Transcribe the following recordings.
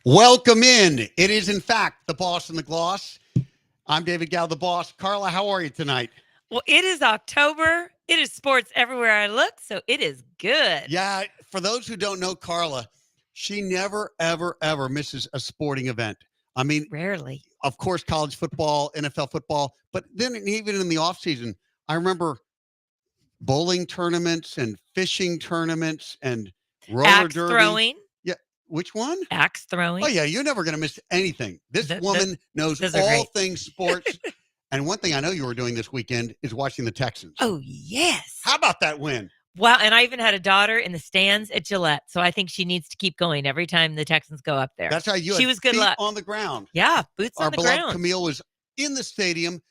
Welcome in. It is, in fact, the boss and the gloss. I'm David Gow, the boss. Carla, how are you tonight? Well, it is October. It is sports everywhere I look, so it is good. Yeah, for those who don't know Carla, she never, ever, ever misses a sporting event. I mean, Rarely. of course, college football, NFL football, but then even in the off season, I remember bowling tournaments and fishing tournaments and roller Axe derby. throwing. Yeah, which one? Axe Oh, throwing. yeah, you're never going to miss anything. This Th- th- woman knows those are all great. things sports. And one thing I know you were doing this weekend is watching the Texans. Oh, yes. How about that win? Wow. And I even had a daughter in the stands at Gillette, so I think she needs to keep going every time the Texans go up there. That's how you She had was good feet luck. on the ground. Yeah, boots Our on the beloved ground. Camille was in the stadium.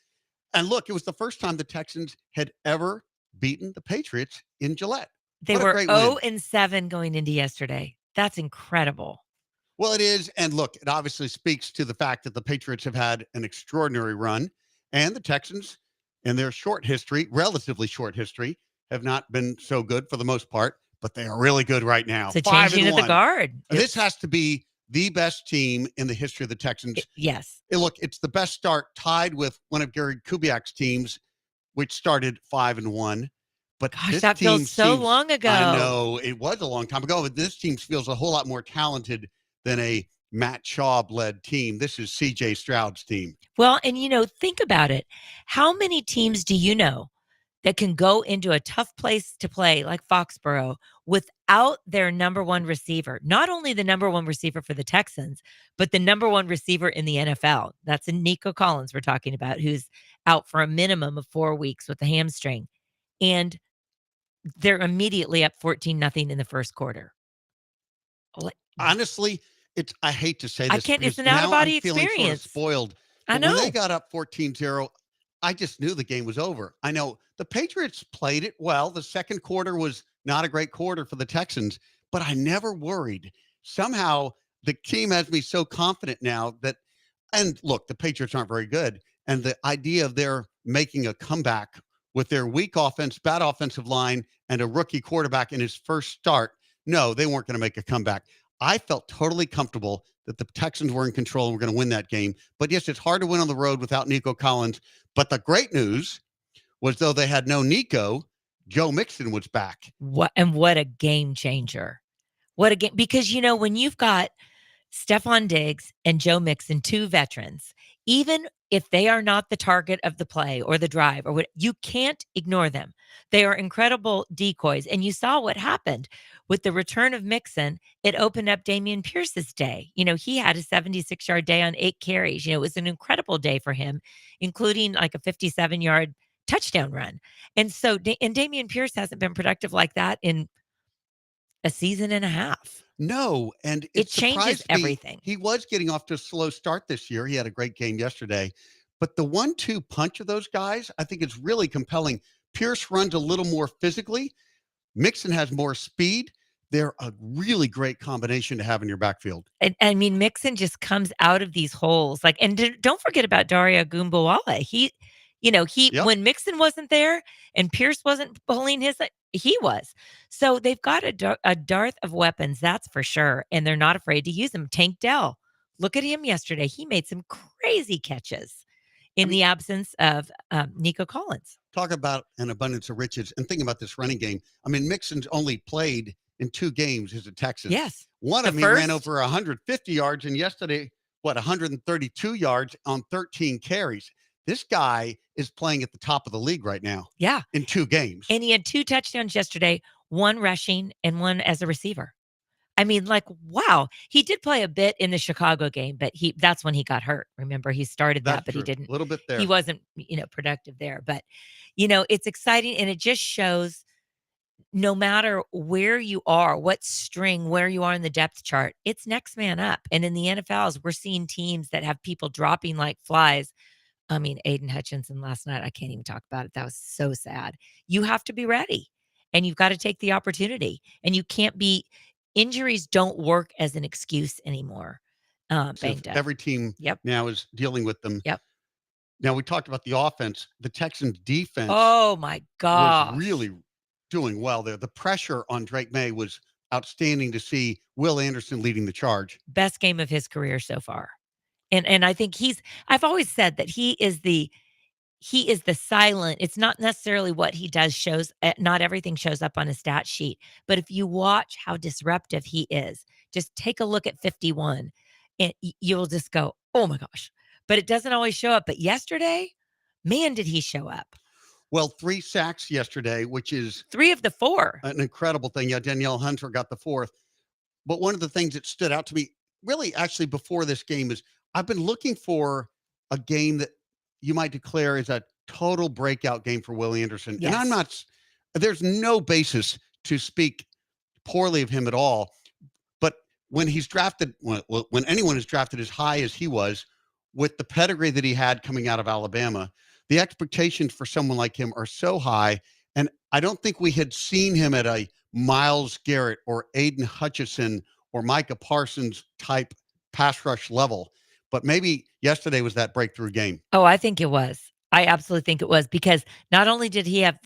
And look, it was the first time the Texans had ever beaten the Patriots in Gillette. They What a were great 0 win. and 7 going into yesterday. That's incredible. Well, it is. And look, it obviously speaks to the fact that the Patriots have had an extraordinary run, and the Texans, in their short history, relatively short history, have not been so good for the most part, but they are really good right now. It's a 5 changing and of the 1. guard. This has to be the best team in the history of the Texans. Yes. Look, it's the best start, tied with one of Gary Kubiak's teams, which started 5 and 1. But Gosh, this that team feels so seems, long ago. I know it was a long time ago, but this team feels a whole lot more talented than a Matt Schaub led team. This is CJ Stroud's team. Well, and think about it. How many teams do you know that can go into a tough place to play like Foxborough without their number one receiver? Not only the number one receiver for the Texans, but the number one receiver in the NFL. That's Nico Collins we're talking about, who's out for a minimum of 4 weeks with a hamstring. And they're immediately up 14-0 in the first quarter. Honestly, I hate to say this. I can't, it's because an out now of body I'm feeling sort of experience. spoiled. I But when know. they got up 14-0, I just knew the game was over. I know the Patriots played it well. The second quarter was not a great quarter for the Texans, but I never worried. Somehow the team has me so confident now that, and look, the Patriots aren't very good. And the idea of their making a comeback with their weak offense, bad offensive line, and a rookie quarterback in his first start, no, they weren't going to make a comeback. I felt totally comfortable that the Texans were in control and were going to win that game. But yes, it's hard to win on the road without Nico Collins. But the great news was, though they had no Nico, Joe Mixon was back. What a game changer. What a game, because when you've got Stephon Diggs and Joe Mixon, two veterans, even if they are not the target of the play or the drive or what, you can't ignore them. They are incredible decoys. And you saw what happened with the return of Mixon. It opened up Dameon Pierce's day. He had a 76-yard day on 8 carries. It was an incredible day for him, including like a 57-yard touchdown run. And so, and Dameon Pierce hasn't been productive like that in a season and a half. No, and it changes everything. He was getting off to a slow start this year. He had a great game yesterday. But the 1-2 punch of those guys, I think it's really compelling. Pierce runs a little more physically. Mixon has more speed. They're a really great combination to have in your backfield. And I mean, Mixon just comes out of these holes. And don't forget about Dario Gumbawala. When Mixon wasn't there and Pierce wasn't pulling he was. So they've got a dearth of weapons, that's for sure. And they're not afraid to use them. Tank Dell, look at him yesterday. He made some crazy catches in the absence of Nico Collins. Talk about an abundance of riches. And think about this running game. I mean, Mixon's only played in 2 games as a Texan. Yes. One of them, he ran over 150 yards. And yesterday, 132 yards on 13 carries. This guy is playing at the top of the league right now. Yeah. In 2 games. And he had 2 touchdowns yesterday, 1 rushing and 1 as a receiver. I mean, wow. He did play a bit in the Chicago game, but that's when he got hurt. Remember, he started that, but he didn't. A little bit there. He wasn't, productive there. But, it's exciting. And it just shows no matter where you are, what string, where you are in the depth chart, it's next man up. And in the NFLs, we're seeing teams that have people dropping like flies. I mean, Aiden Hutchinson last night, I can't even talk about it. That was so sad. You have to be ready and you've got to take the opportunity, and you can't injuries don't work as an excuse anymore. Banged up. Every team now is dealing with them. Yep. Now, we talked about the offense. The Texans defense. Oh my God. Was really doing well there. The pressure on Drake May was outstanding to see Will Anderson leading the charge. Best game of his career so far. And I think I've always said that he is the silent. It's not necessarily what he does shows, not everything shows up on a stat sheet, but if you watch how disruptive he is, just take a look at 51 and you'll just go, "Oh my gosh." But it doesn't always show up. But yesterday, man, did he show up. Well, 3 sacks yesterday, which is 3 of the 4. an incredible thing. Yeah, Danielle Hunter got the 4th. But one of the things that stood out to me really actually before this game is I've been looking for a game that you might declare is a total breakout game for Willie Anderson. And I'm Yes. not, there's no basis to speak poorly of him at all. But when he's drafted, when anyone is drafted as high as he was, with the pedigree that he had coming out of Alabama, the expectations for someone like him are so high. And I don't think we had seen him at a Myles Garrett or Aiden Hutchinson or Micah Parsons type pass rush level. But maybe yesterday was that breakthrough game. Oh, I think it was. I absolutely think it was because not only did he have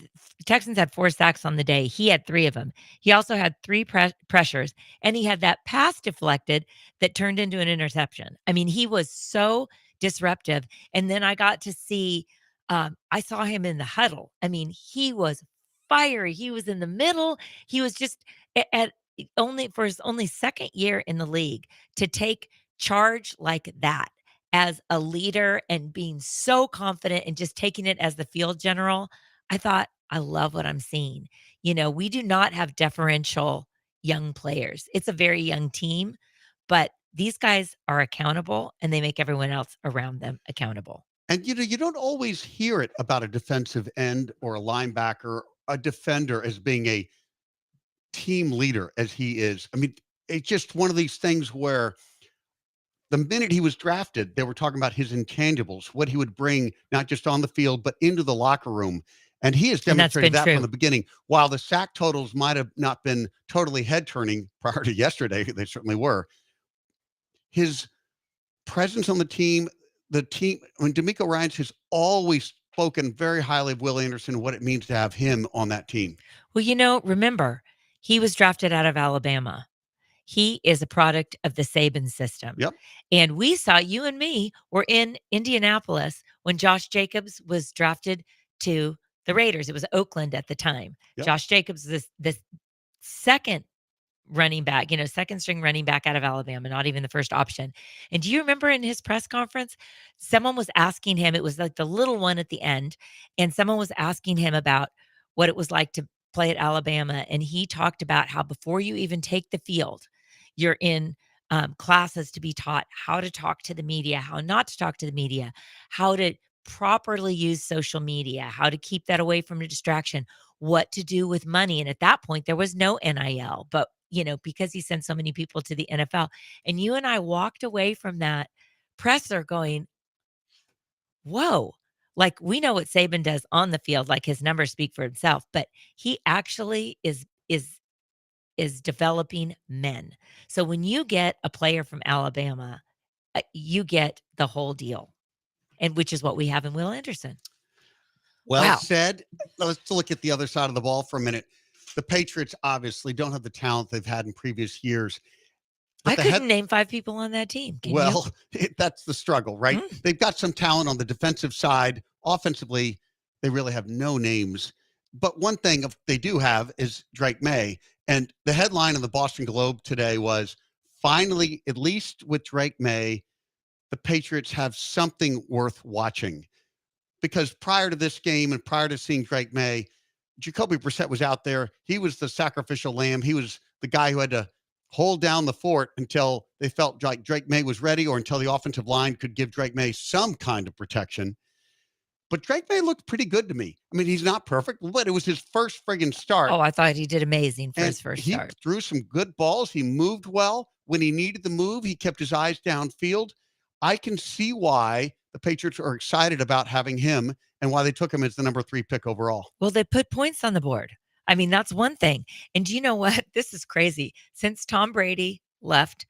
Texans had 4 sacks on the day, he had 3 of them. He also had 3 pressures, and he had that pass deflected that turned into an interception. I mean, he was so disruptive. And then I got to see, I saw him in the huddle. I mean, he was fiery. He was in the middle. He was just at only for his only second year in the league to take charge like that as a leader and being so confident and just taking it as the field general. I thought, I love what I'm seeing. We do not have deferential young players. It's a very young team, but these guys are accountable and they make everyone else around them accountable. And you don't always hear it about a defensive end or a linebacker, a defender as being a team leader as he is. I mean, it's just one of these things where the minute he was drafted, they were talking about his intangibles, what he would bring, not just on the field, but into the locker room. And he has And that's demonstrated been that true. from the beginning. While the sack totals might have not been totally head turning prior to yesterday, they certainly were. His presence on the team, when D'Amico Ryans has always spoken very highly of Will Anderson and what it means to have him on that team. Well, remember, he was drafted out of Alabama. He is a product of the Saban system. Yep. And we saw, you and me were in Indianapolis when Josh Jacobs was drafted to the Raiders. It was Oakland at the time. Yep. Josh Jacobs, this second running back, second string running back out of Alabama, not even the first option. And do you remember in his press conference, someone was asking him, it was like the little one at the end, and someone was asking him about what it was like to play at Alabama. And he talked about how before you even take the field, you're in classes to be taught how to talk to the media, how not to talk to the media, how to properly use social media, how to keep that away from a distraction, what to do with money. And at that point, there was no NIL, but because he sent so many people to the NFL. And you and I walked away from that presser going, whoa, like we know what Saban does on the field, like his numbers speak for himself, but he actually is developing men. So when you get a player from Alabama, you get the whole deal, and which is what we have in Will Anderson. Well Wow. said. Let's look at the other side of the ball for a minute. The Patriots obviously don't have the talent they've had in previous years. I couldn't name 5 people on that team. Can you? That's the struggle, right? They've got some talent on the defensive side. Offensively, they really have no names. But one thing they do have is Drake May. And the headline in the Boston Globe today was, finally, at least with Drake May, the Patriots have something worth watching. Because prior to this game and prior to seeing Drake May, Jacoby Brissett was out there. He was the sacrificial lamb. He was the guy who had to hold down the fort until they felt like Drake May was ready or until the offensive line could give Drake May some kind of protection. But Drake May looked pretty good to me. I mean, he's not perfect, but it was his first friggin' start. Oh, I thought he did amazing for And his first he start. threw some good balls. He moved well. When he needed the move, he kept his eyes downfield. I can see why the Patriots are excited about having him and why they took him as the number 3 pick overall. Well, they put points on the board. I mean, that's one thing. And do you know what? This is crazy. Since Tom Brady left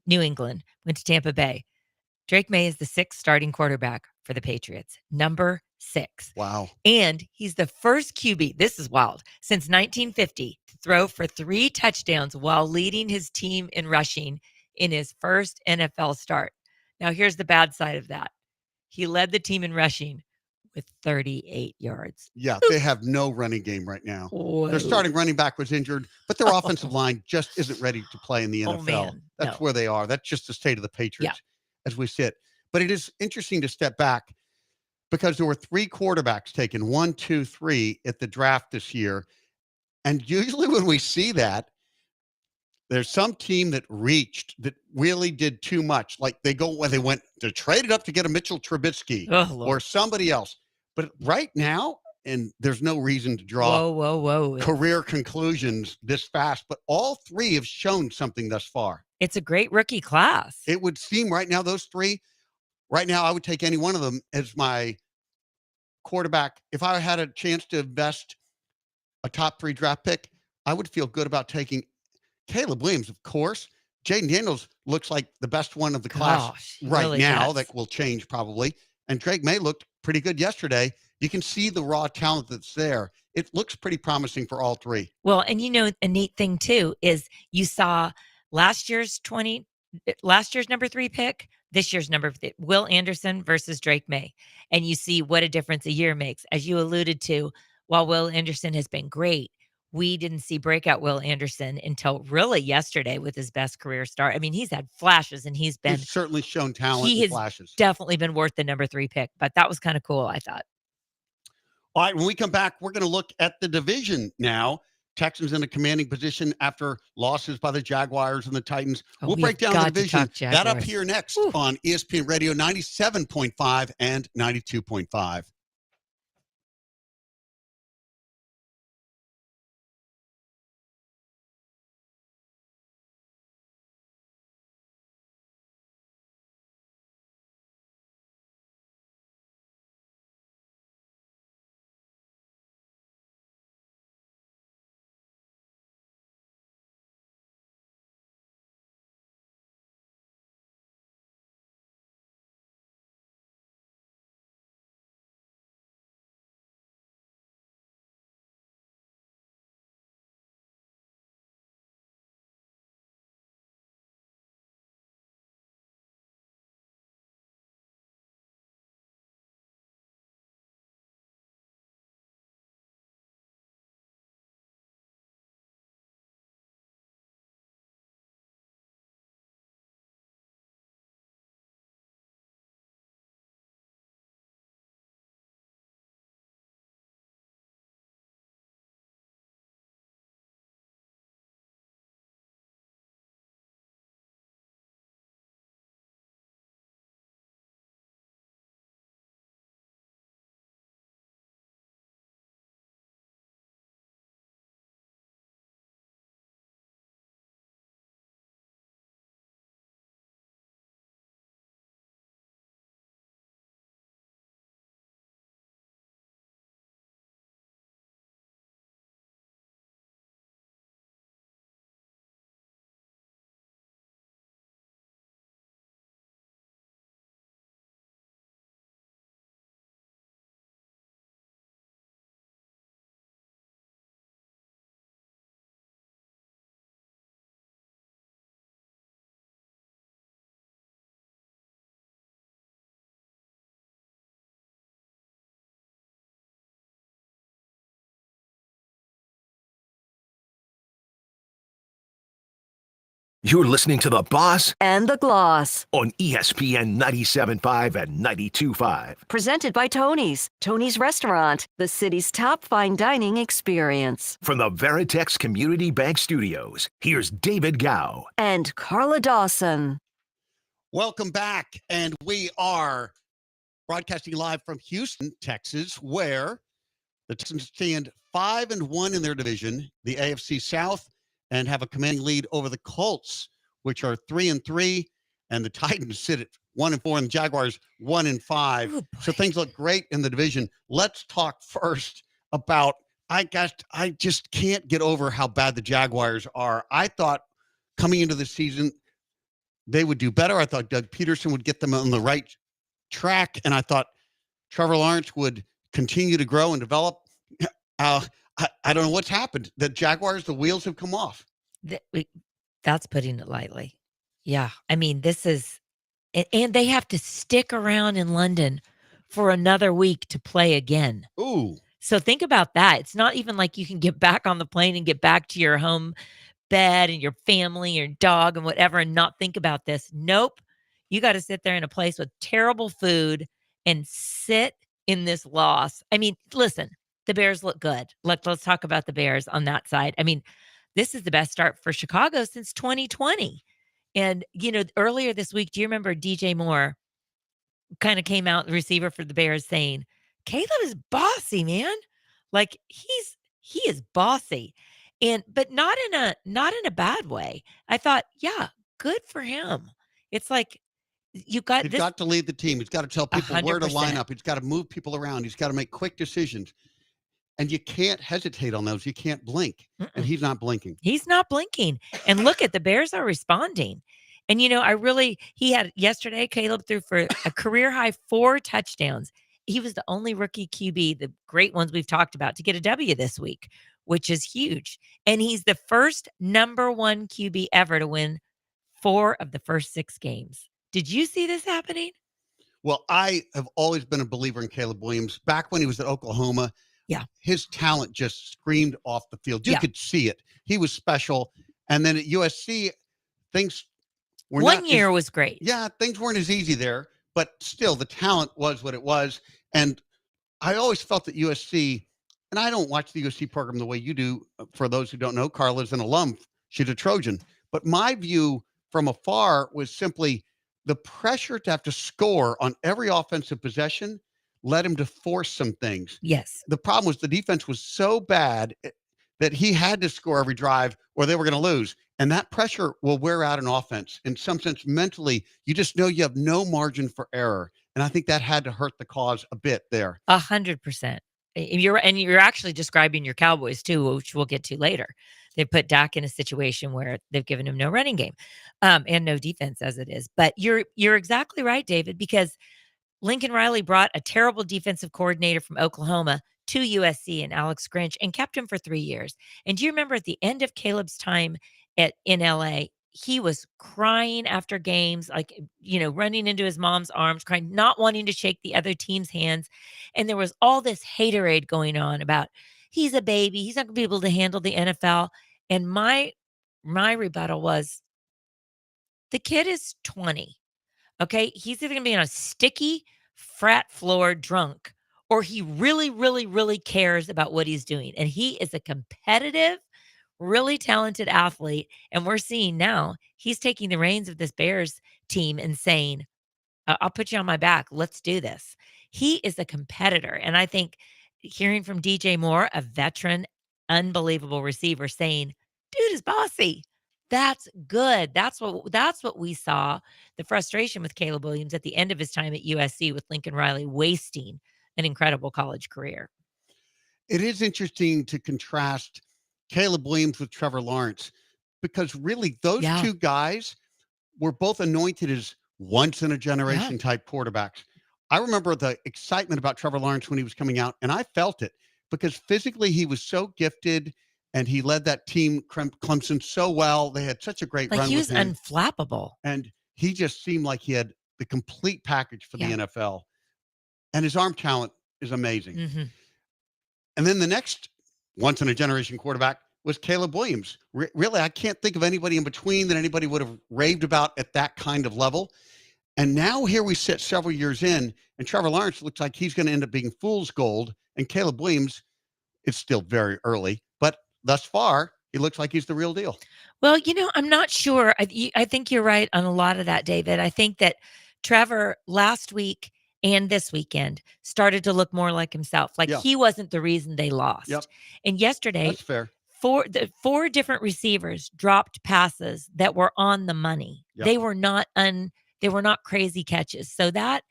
New England, went to Tampa Bay, Drake May is the 6th starting quarterback for the Patriots, number 6. Wow. And he's the first QB, this is wild, since 1950 to throw for 3 touchdowns while leading his team in rushing in his first NFL start. Now, here's the bad side of that. He led the team in rushing with 38 yards. Yeah, they have no running game right now. Whoa. Their starting running back was injured, but their offensive line just isn't ready to play in the NFL. Oh, man, That's no. where they are. That's just the state of the Patriots as we sit. But it is interesting to step back because there were 3 quarterbacks taken, 1, 2, 3 at the draft this year. And usually when we see that, there's some team that reached that really did too much. Like they traded up to get a Mitchell Trubisky or somebody else. But right now, and there's no reason to draw whoa. career conclusions this fast, but all 3 have shown something thus far. It's a great rookie class. It would seem right now, those 3, right now, I would take any one of them as my quarterback. If I had a chance to invest a top 3 draft pick, I would feel good about taking Caleb Williams, of course. Jaden Daniels looks like the best one of the class right really now. does. That will change probably. And Drake May looked pretty good yesterday. You can see the raw talent that's there. It looks pretty promising for all 3. Well, and a neat thing too is you saw last year's number 3 pick, this year's Will Anderson versus Drake May. And you see what a difference a year makes. As you alluded to, while Will Anderson has been great, we didn't see breakout Will Anderson until really yesterday with his best career start. I mean, he's had flashes and he's certainly shown talent and has flashes. Definitely been worth the number 3 pick, but that was kind of cool, I thought. All right, when we come back, we're going to look at the division now. Texans in a commanding position after losses by the Jaguars and the Titans. We'll break down the division. That up here next on ESPN Radio 97.5 and 92.5. You're listening to The Boss and The Gloss on ESPN 97.5 and 92.5. Presented by Tony's. Tony's Restaurant, the city's top fine dining experience. From the Veritex Community Bank Studios, here's David Gow and Carla Dawson. Welcome back. And we are broadcasting live from Houston, Texas, where the Texans stand 5-1 in their division, the AFC South, and have a commanding lead over the Colts, which are 3-3, and the Titans sit at 1-4, and the Jaguars 1-5. So things look great in the division. Let's talk first about, I just can't get over how bad the Jaguars are. I thought coming into the season, they would do better. I thought Doug Peterson would get them on the right track, and I thought Trevor Lawrence would continue to grow and develop. I don't know what's happened. The Jaguars, the wheels have come off. That's putting it lightly. Yeah. I mean, this is, and they have to stick around in London for another week to play again. Ooh. So think about that. It's not even like you can get back on the plane and get back to your home bed and your family, your dog and whatever, and not think about this. Nope. You got to sit there in a place with terrible food and sit in this loss. I mean, listen, the Bears look good. Let's talk about the Bears on that side. I mean, this is the best start for Chicago since 2020. And, earlier this week, do you remember DJ Moore kind of came out, the receiver for the Bears, saying, Caleb is bossy, man. Like he is bossy. But not in a bad way. I thought, yeah, good for him. It's like you got He's this. got to lead the team. He's got to tell people where to line 100%. up. He's got to move people around. He's got to make quick decisions. And you can't hesitate on those. You can't blink. And he's not blinking. He's not blinking. And look at the Bears are responding. And he had yesterday, Caleb threw for a career high 4 touchdowns. He was the only rookie QB, the great ones we've talked about, to get a W this week, which is huge. And he's the first number 1 QB ever to win 4 of the first 6 games. Did you see this happening? Well, I have always been a believer in Caleb Williams. Back when he was at Oklahoma, yeah, his talent just screamed off the field. You could see it. He was special. And then at USC, things were One year was great. Yeah, things weren't as easy there, but still the talent was what it was. And I always felt that USC, and I don't watch the USC program the way you do. For those who don't know, Carla's an alum. She's a Trojan. But my view from afar was simply the pressure to have to score on every offensive possession led him to force some things. Yes. The problem was the defense was so bad that he had to score every drive or they were going to lose. And that pressure will wear out an offense. In some sense, mentally, you just know you have no margin for error. And I think that had to hurt the cause a bit there. 100%. You're actually describing your Cowboys too, which we'll get to later. They put Dak in a situation where they've given him no running game, and no defense as it is. But you're exactly right, David, because Lincoln Riley brought a terrible defensive coordinator from Oklahoma to USC and Alex Grinch and kept him for 3 years. And do you remember at the end of Caleb's time in LA, he was crying after games, like, running into his mom's arms, crying, not wanting to shake the other team's hands. And there was all this haterade going on about he's a baby, he's not going to be able to handle the NFL. And my rebuttal was, the kid is 20. Okay. He's either going to be on a sticky frat floor drunk, or he really, really, really cares about what he's doing. And he is a competitive, really talented athlete. And we're seeing now he's taking the reins of this Bears team and saying, I'll put you on my back. Let's do this. He is a competitor. And I think hearing from DJ Moore, a veteran, unbelievable receiver, saying, dude is bossy. That's good. That's what we saw. The frustration with Caleb Williams at the end of his time at USC with Lincoln Riley wasting an incredible college career. It is interesting to contrast Caleb Williams with Trevor Lawrence, because really those two guys were both anointed as once in a generation type quarterbacks. I remember the excitement about Trevor Lawrence when he was coming out, and I felt it because physically he was so gifted and he led that team, Clemson, so well. They had such a great run with him. He was unflappable. And he just seemed like he had the complete package for the NFL. And his arm talent is amazing. Mm-hmm. And then the next once-in-a-generation quarterback was Caleb Williams. Really, I can't think of anybody in between that anybody would have raved about at that kind of level. And now here we sit several years in, and Trevor Lawrence looks like he's going to end up being fool's gold. And Caleb Williams, it's still very early, but thus far, he looks like he's the real deal. Well, I'm not sure. I think you're right on a lot of that, David. I think that Trevor last week and this weekend started to look more like himself. Like he wasn't the reason they lost. Yep. And yesterday, that's fair. Four different receivers dropped passes that were on the money. Yep. They were not crazy catches. So that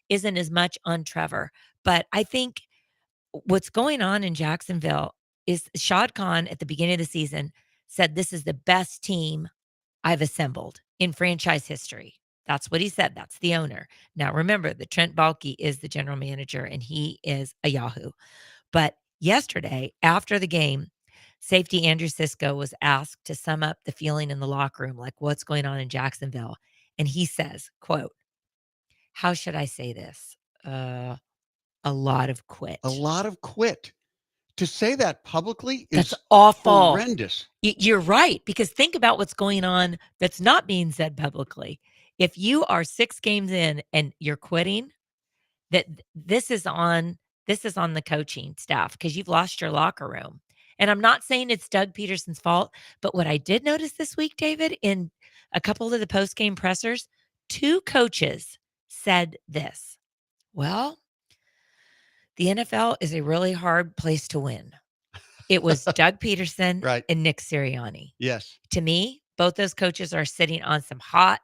isn't as much on Trevor. But I think what's going on in Jacksonville is Shad Khan at the beginning of the season said, this is the best team I've assembled in franchise history. That's what he said. That's the owner. Now, remember that Trent Baalke is the general manager and he is a Yahoo. But yesterday, after the game, safety Andrew Sisko was asked to sum up the feeling in the locker room, like what's going on in Jacksonville. And he says, quote, how should I say this? A lot of quit. A lot of quit. To say that publicly That's is awful. horrendous. You're right, because think about what's going on that's not being said publicly. If you are 6 games in and you're quitting, that this is on the coaching staff because you've lost your locker room. And I'm not saying it's Doug Peterson's fault, but what I did notice this week, David, in a couple of the post-game pressers, 2 coaches said this. Well, the NFL is a really hard place to win. It was Doug Peterson Right. and Nick Sirianni. Yes. To me, both those coaches are sitting on some hot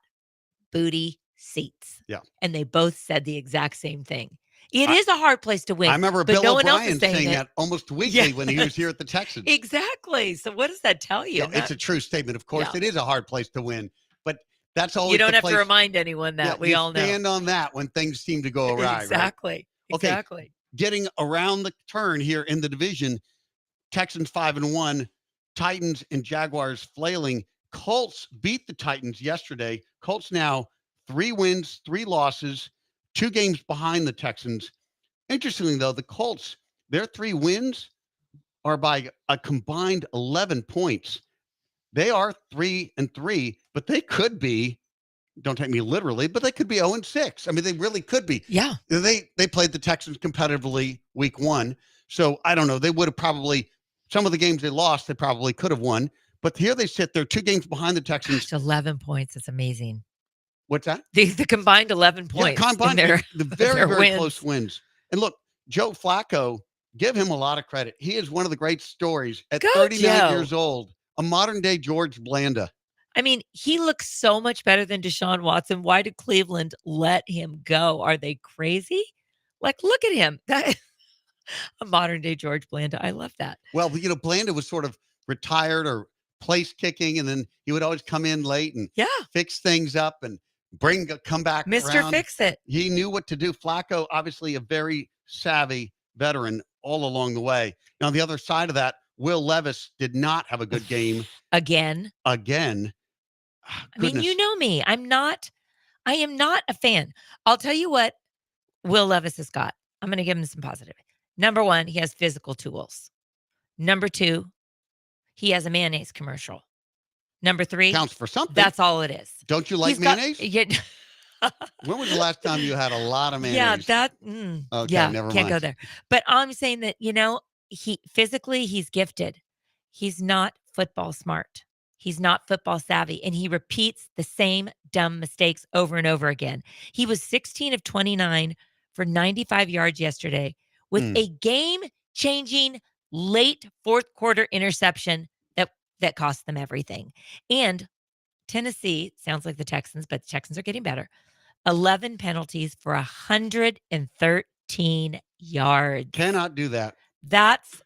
booty seats. Yeah. And they both said the exact same thing. It is a hard place to win. I remember but Bill no one else O'Brien is saying saying it. that almost weekly when he was here at the Texans. Exactly. So what does that tell you? It's a true statement. Of course, Yeah. it is a hard place to win, but that's always You don't the have place, to remind anyone that. yeah, we you all know. stand on that when things seem to go awry. Right? Exactly. Okay. Exactly. Getting around the turn here in the division, Texans 5-1, Titans and Jaguars flailing. Colts beat the Titans yesterday. Colts now 3 wins, 3 losses, 2 games behind the Texans. Interestingly, though, the Colts, their 3 wins are by a combined 11 points. They are 3-3, but they could be, don't take me literally, but they could be 0-6. I mean, they really could be. Yeah. They played the Texans competitively week 1. So I don't know. They would have probably, some of the games they lost, they probably could have won. But here they sit, they're 2 games behind the Texans. Gosh, 11 points. It's amazing. What's that? The combined 11 points. Yeah, in combined, their- the very, their very wins. close wins. And look, Joe Flacco, give him a lot of credit. He is one of the great stories at Go, 39 Joe. years old, a modern day George Blanda. I mean, he looks so much better than Deshaun Watson. Why did Cleveland let him go? Are they crazy? Like, look at him. That a modern day George Blanda. I love that. Well, Blanda was sort of retired or place kicking, and then he would always come in late and Yeah. fix things up and come back Mr. around. Fix It. He knew what to do. Flacco, obviously a very savvy veteran all along the way. Now, on the other side of that, Will Levis did not have a good game Again. again. I mean, you know me. I am not a fan. I'll tell you what Will Levis has got. I'm going to give him some positive. Number 1, he has physical tools. Number 2, he has a mayonnaise commercial. Number 3, Counts for something. that's all it is. Don't you like He's got- mayonnaise? yeah, When was the last time you had a lot of yeah, mayonnaise? Okay, yeah, never can't go mind. there. But I'm saying that, he physically, he's gifted. He's not football smart. He's not football savvy. And he repeats the same dumb mistakes over and over again. He was 16 of 29 for 95 yards yesterday with a game-changing late 4th quarter interception that cost them everything. And Tennessee, sounds like the Texans, but the Texans are getting better. 11 penalties for 113 yards. Cannot do that. That's,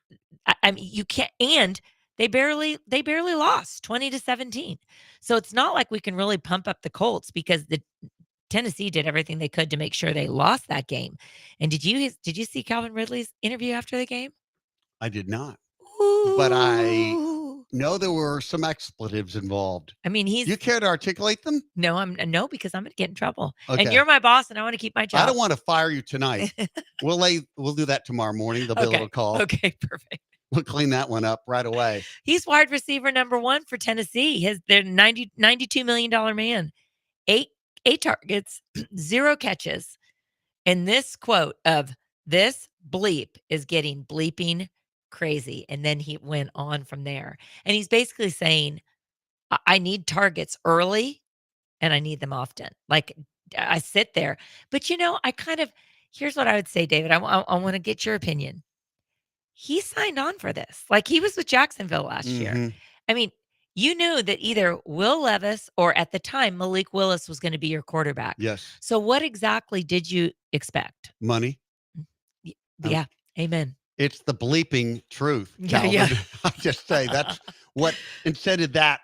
I mean, you can't, and they barely lost 20-17. So it's not like we can really pump up the Colts because the Tennessee did everything they could to make sure they lost that game. And did you see Calvin Ridley's interview after the game? I did not. But I know there were some expletives involved. I mean, You care to articulate them? no, because I'm going to get in trouble. Okay. And you're my boss and I want to keep my job. I don't want to fire you tonight. We'll do that tomorrow morning. There'll be a little call. Okay, perfect. We'll clean that one up right away. He's wide receiver number 1 for Tennessee. They're $92 million man. 8 targets, 0 catches. And this quote of this bleep is getting bleeping crazy. And then he went on from there. And he's basically saying, I need targets early and I need them often. Like I sit there. But here's what I would say, David. I want to get your opinion. He signed on for this. Like he was with Jacksonville last year. Mhm. I mean, you knew that either Will Levis or at the time, Malik Willis was going to be your quarterback. Yes. So what exactly did you expect? Money. Yeah. Amen. It's the bleeping truth, Yeah, Calvin. yeah. I just say that's what, instead of that,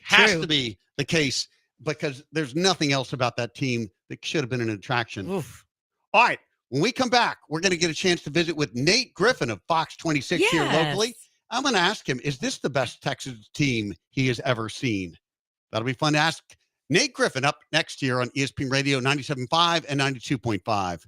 Has True. to be the case because there's nothing else about that team that should have been an attraction. Oof. All right. When we come back, we're going to get a chance to visit with Nate Griffin of Fox 26 here locally. Yes. I'm going to ask him, is this the best Texans team he has ever seen? That'll be fun to ask Nate Griffin up next year on ESPN Radio 97.5 and 92.5.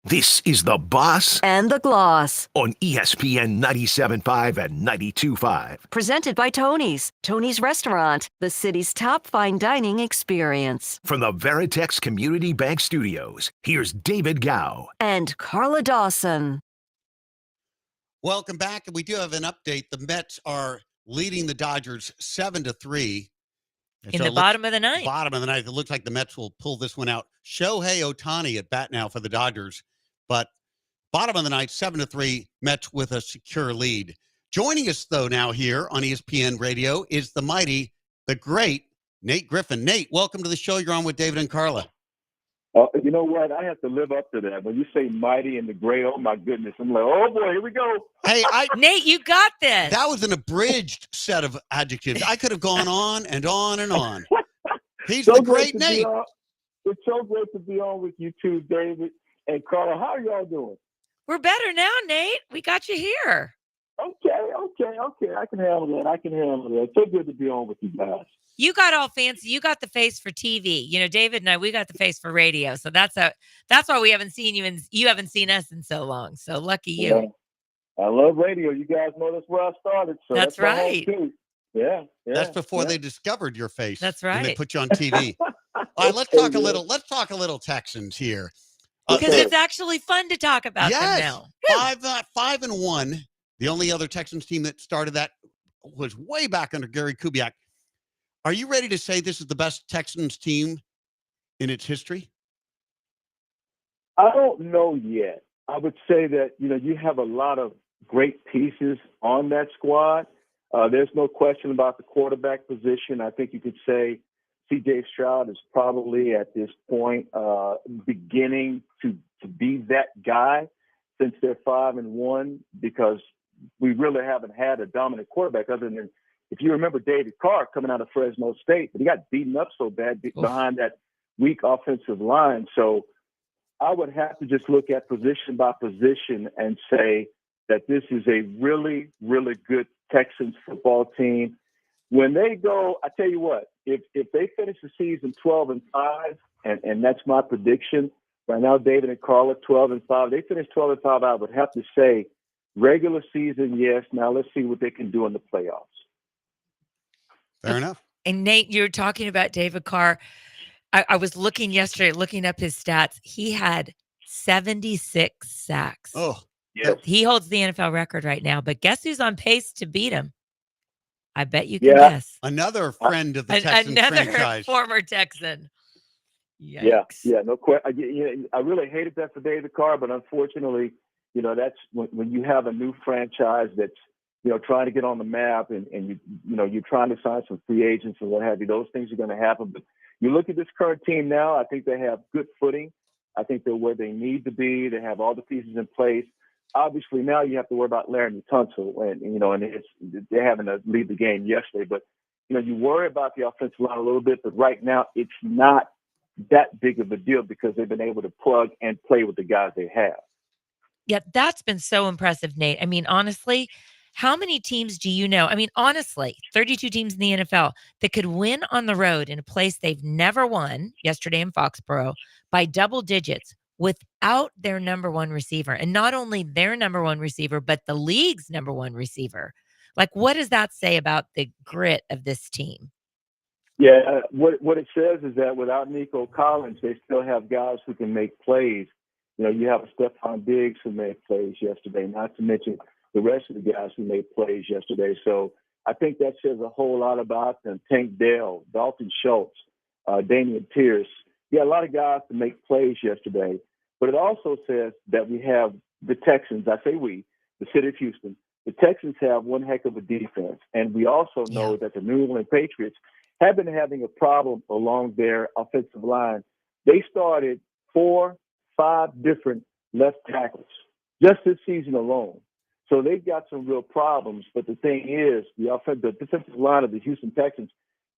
This is The Boss And the Gloss. on ESPN 97.5 and 92.5. Presented by Tony's. Tony's Restaurant, the city's top fine dining experience. From the Veritex Community Bank Studios, here's David Gow. And Carla Dawson. Welcome back. And we do have an update. The Mets are leading the Dodgers 7-3. And In so the it looks- bottom of the ninth. Bottom of the ninth. It looks like the Mets will pull this one out. Shohei Ohtani at bat now for the Dodgers. But bottom of the ninth, 7-3, Mets with a secure lead. Joining us, though, now here on ESPN Radio is the mighty, the great Nate Griffin. Nate, welcome to the show. You're on with David and Carla. You know what? I have to live up to that. When you say mighty and the gray, oh my goodness, I'm like, oh boy, here we go. Hey, Nate, you got this. that was an abridged set of adjectives. I could have gone on and on and on. He's So the great great to be Nate. on. It's so great to be on with you too, David and Carla. How are y'all doing? We're better now, Nate. We got you here. Okay. I can handle that. It's so good to be on with you guys. You got all fancy. You got the face for TV. You know, David and I, we got the face for radio. So that's why we haven't seen you and you haven't seen us in so long. So lucky you. Yeah. I love radio. You guys know that's where I started. So That's my home, right. too. Yeah. That's before they discovered your face. That's And they right. put you on TV. All right, let's talk a little. Let's talk a little Texans here. Because Okay. it's actually fun to talk about them Yes. now. 5-1. The only other Texans team that started that was way back under Gary Kubiak. Are you ready to say this is the best Texans team in its history? I don't know yet. I would say that, you have a lot of great pieces on that squad. There's no question about the quarterback position. I think you could say C.J. Stroud is probably at this point beginning to be that guy since they're 5-1, because we really haven't had a dominant quarterback other than, if you remember, David Carr coming out of Fresno State, but he got beaten up so bad behind that weak offensive line. So I would have to just look at position by position and say that this is a really, really good Texans football team. When they go, I tell you what, if they finish the season 12-5, and that's my prediction, Right now, David and Carl are 12-5. They finished 12-5. I would have to say, regular season, yes. Now let's see what they can do in the playoffs. Fair enough. And Nate, you're talking about David Carr. I was looking yesterday, looking up his stats. He had 76 sacks. Oh, Yes. He holds the NFL record right now, but guess who's on pace to beat him? I bet you can Yeah. guess. another friend of the Texans Another franchise. former Texan. Yikes. Yeah, no question. I really hated that for David Carr, but unfortunately, that's when you have a new franchise that's, trying to get on the map and you're trying to sign some free agents and what have you. Those things are going to happen. But you look at this current team now, I think they have good footing. I think they're where they need to be. They have all the pieces in place. Obviously, now you have to worry about Larry Tunsil, and they're having to lead the game yesterday. But, you worry about the offensive line a little bit, but right now it's not that big of a deal because they've been able to plug and play with the guys they have. Yeah, that's been so impressive, Nate. I mean, honestly, how many teams do you know? I mean, honestly, 32 teams in the NFL that could win on the road in a place they've never won, yesterday in Foxborough, by double digits without their number one receiver. And not only their number one receiver, but the league's number one receiver. Like, what does that say about the grit of this team? Yeah, what it says is that without Nico Collins, they still have guys who can make plays. You have a Stephon Diggs who made plays yesterday, not to mention the rest of the guys who made plays yesterday. So I think that says a whole lot about them. Tank Dell, Dalton Schultz, Damian Pierce. Yeah, a lot of guys to make plays yesterday. But it also says that we have the Texans, I say we, the city of Houston. The Texans have one heck of a defense. And we also know that the New England Patriots have been having a problem along their offensive line. They started 4-5 different left tackles just this season alone. So they've got some real problems. But the thing is, the defensive line of the Houston Texans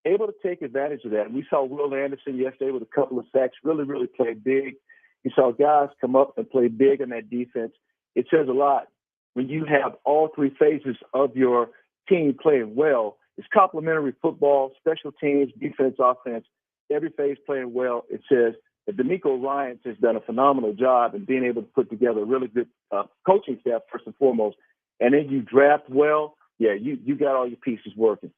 able to take advantage of that. And we saw Will Anderson yesterday with a couple of sacks, really, really played big. You saw guys come up and play big in that defense. It says a lot when you have all three phases of your team playing well. It's complementary football, special teams, defense, offense, every phase playing well. It says that DeMeco Ryans has done a phenomenal job in being able to put together a really good coaching staff, first and foremost. And then you draft well. Yeah, you got all your pieces working.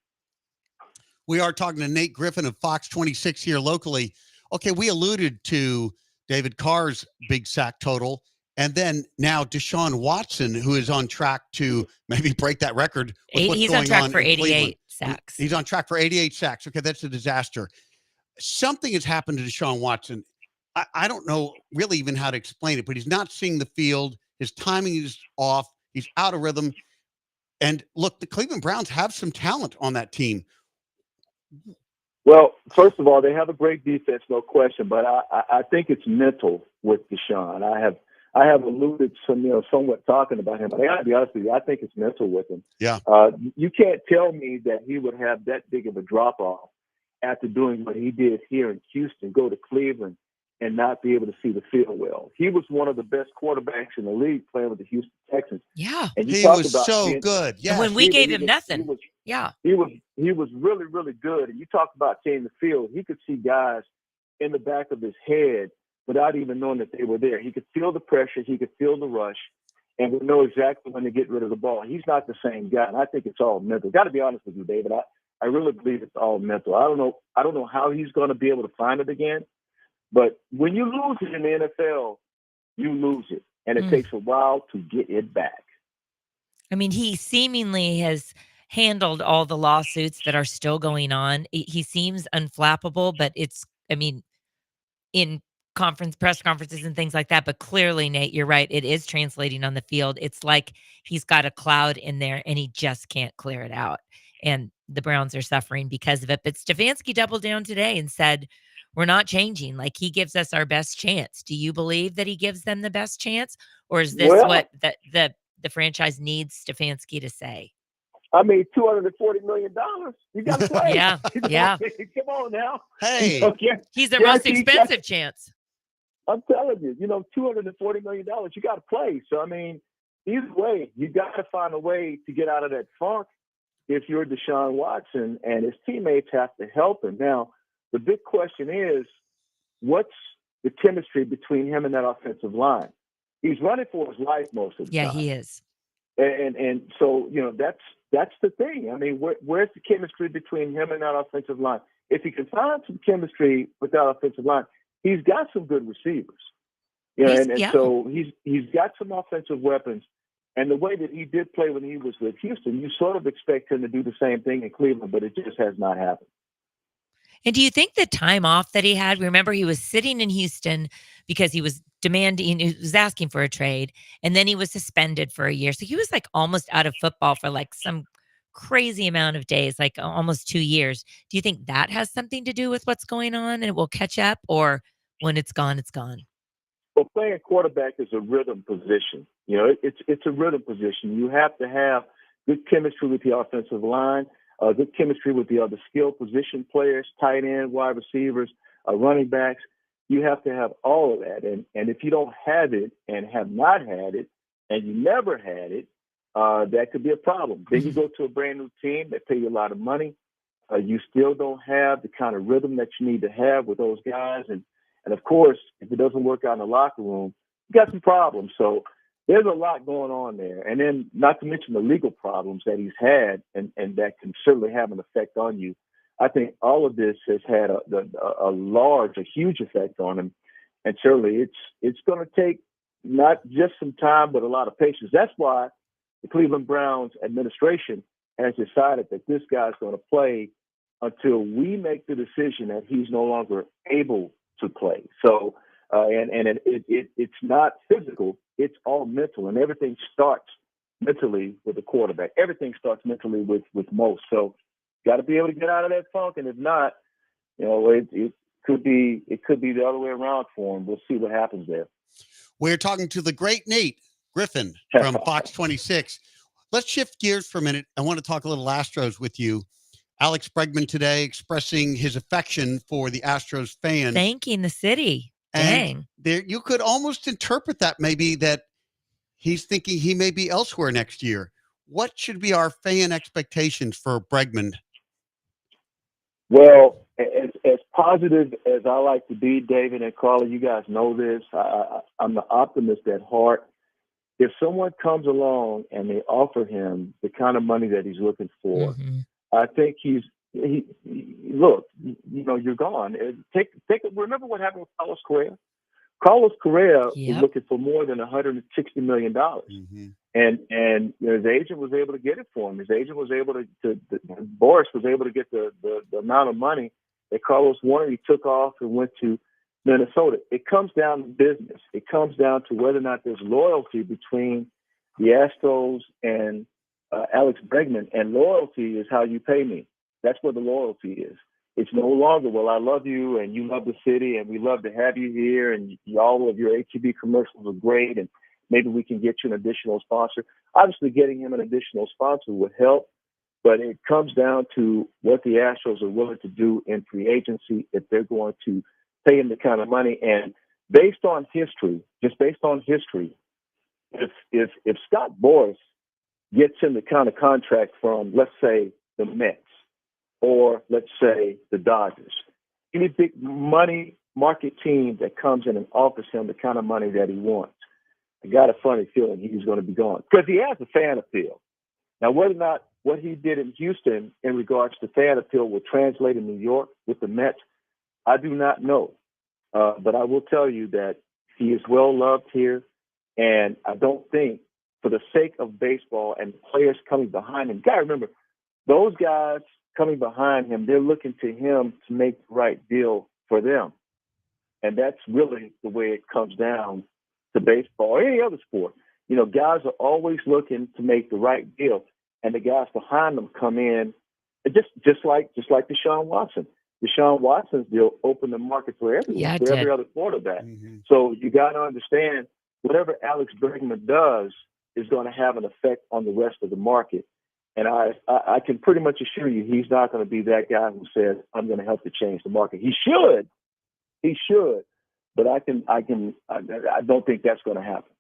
We are talking to Nate Griffin of Fox 26 here locally. Okay, we alluded to David Carr's big sack total, and then now Deshaun Watson, who is on track to maybe break that record. He's on track for 88 sacks. He's on track for 88 sacks. Okay, that's a disaster. Something has happened to Deshaun Watson. I don't know really even how to explain it, but he's not seeing the field. His timing is off. He's out of rhythm. And look, the Cleveland Browns have some talent on that team. Well, first of all, they have a great defense, no question. But I think it's mental with Deshaun. I have alluded somewhat talking about him. But I got to be honest with you, I think it's mental with him. Yeah. You can't tell me that he would have that big of a drop off after doing what he did here in Houston, go to Cleveland and not be able to see the field well. He was one of the best quarterbacks in the league playing with the Houston Texans. Yeah. And He was so good. And Yeah. when we gave him nothing. He was really, really good. And you talk about seeing the field. He could see guys in the back of his head without even knowing that they were there. He could feel the pressure. He could feel the rush and would know exactly when to get rid of the ball. He's not the same guy. And I think it's all mental. Got to be honest with you, David. I really believe it's all mental. I don't know how he's going to be able to find it again. But when you lose it in the NFL, you lose it. And it takes a while to get it back. I mean, he seemingly has handled all the lawsuits that are still going on. He seems unflappable, but in press conferences and things like that. But clearly, Nate, you're right. It is translating on the field. It's like he's got a cloud in there and he just can't clear it out. And the Browns are suffering because of it. But Stefanski doubled down today and said, we're not changing. Like, he gives us our best chance. Do you believe that he gives them the best chance? Or is this what the franchise needs Stefanski to say? I mean, $240 million. You got to play. Yeah. Come on now. Hey. He's the most expensive chance. I'm telling you, $240 million. You got to play. So, I mean, either way, you got to find a way to get out of that funk if you're Deshaun Watson, and his teammates have to help him. Now, the big question is, what's the chemistry between him and that offensive line. He's running for his life most of the Yeah, time. he is. And so, that's the thing. I mean, where's the chemistry between him and that offensive line? If he can find some chemistry with that offensive line, he's got some good receivers. So he's got some offensive weapons. And the way that he did play when he was with Houston, you sort of expect him to do the same thing in Cleveland, but it just has not happened. And do you think the time off that he had, remember he was sitting in Houston because he was he was asking for a trade, and then he was suspended for a year. So he was like almost out of football for like some crazy amount of days, like almost 2 years. Do you think that has something to do with what's going on and it will catch up, or when it's gone, it's gone? Well, playing quarterback is a rhythm position. It's a rhythm position. You have to have good chemistry with the offensive line, good chemistry with the other skill position players, tight end, wide receivers, running backs. You have to have all of that. And if you don't have it and have not had it, and you never had it, that could be a problem. Then you go to a brand new team that pay you a lot of money. You still don't have the kind of rhythm that you need to have with those guys. And of course, if it doesn't work out in the locker room, you got some problems. So there's a lot going on there. And then not to mention the legal problems that he's had and that can certainly have an effect on you. I think all of this has had a huge effect on him. And certainly it's going to take not just some time, but a lot of patience. That's why the Cleveland Browns administration has decided that this guy's going to play until we make the decision that he's no longer able to play. So, it's not physical; it's all mental, and everything starts mentally with the quarterback. Everything starts mentally with most. So, got to be able to get out of that funk, and if not, it could be the other way around for him. We'll see what happens there. We're talking to the great Nate Griffin from Fox 26. Let's shift gears for a minute. I want to talk a little Astros with you. Alex Bregman today expressing his affection for the Astros fans. Thanking the city. Dang. There, you could almost interpret that maybe that he's thinking he may be elsewhere next year. What should be our fan expectations for Bregman? Well, as positive as I like to be, David and Carla, you guys know this. I'm the optimist at heart. If someone comes along and they offer him the kind of money that he's looking for, I think look, you're gone. Remember what happened with Carlos Correa? Carlos Correa was looking for more than $160 million. And his agent was able to get it for him. His agent was able to Boris was able to get the amount of money that Carlos wanted. He took off and went to Minnesota. It comes down to business. It comes down to whether or not there's loyalty between the Astros and Alex Bregman. And loyalty is how you pay me. That's what the loyalty is. It's no longer, well, I love you and you love the city and we love to have you here and all of your HEB commercials are great and maybe we can get you an additional sponsor. Obviously, getting him an additional sponsor would help, but it comes down to what the Astros are willing to do in free agency if they're going to pay him the kind of money. And based on history, if Scott Boras gets him the kind of contract from, let's say, the Mets or let's say the Dodgers, any big money market team that comes in and offers him the kind of money that he wants, I got a funny feeling he's going to be gone because he has a fan appeal. Now, whether or not what he did in Houston in regards to fan appeal will translate in New York with the Mets, I do not know. But I will tell you that he is well loved here. And I don't think for the sake of baseball and players coming behind him, you got to remember, those guys coming behind him, they're looking to him to make the right deal for them. And that's really the way it comes down to baseball or any other sport. Guys are always looking to make the right deal. And the guys behind them come in, just like Deshaun Watson. Deshaun Watson's deal opened the market for everyone, for every other quarterback. So you got to understand, whatever Alex Bregman does is going to have an effect on the rest of the market. And I can pretty much assure you he's not going to be that guy who says, I'm going to help to change the market. He should, but I don't think that's going to happen.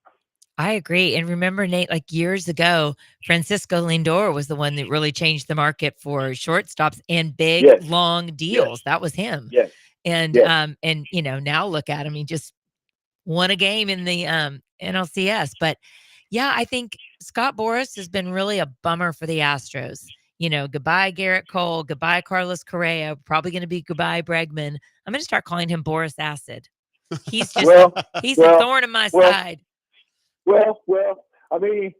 I agree. And remember, Nate, like years ago, Francisco Lindor was the one that really changed the market for shortstops and big, long deals. That was him. Yes. And Yes. now look at him. He just won a game in the NLCS. But yeah, I think Scott Boras has been really a bummer for the Astros. Goodbye Garrett Cole, goodbye Carlos Correa, probably going to be goodbye Bregman. I'm going to start calling him Boris Acid. He's just Well, he's a well, thorn in my well, side. well. I mean,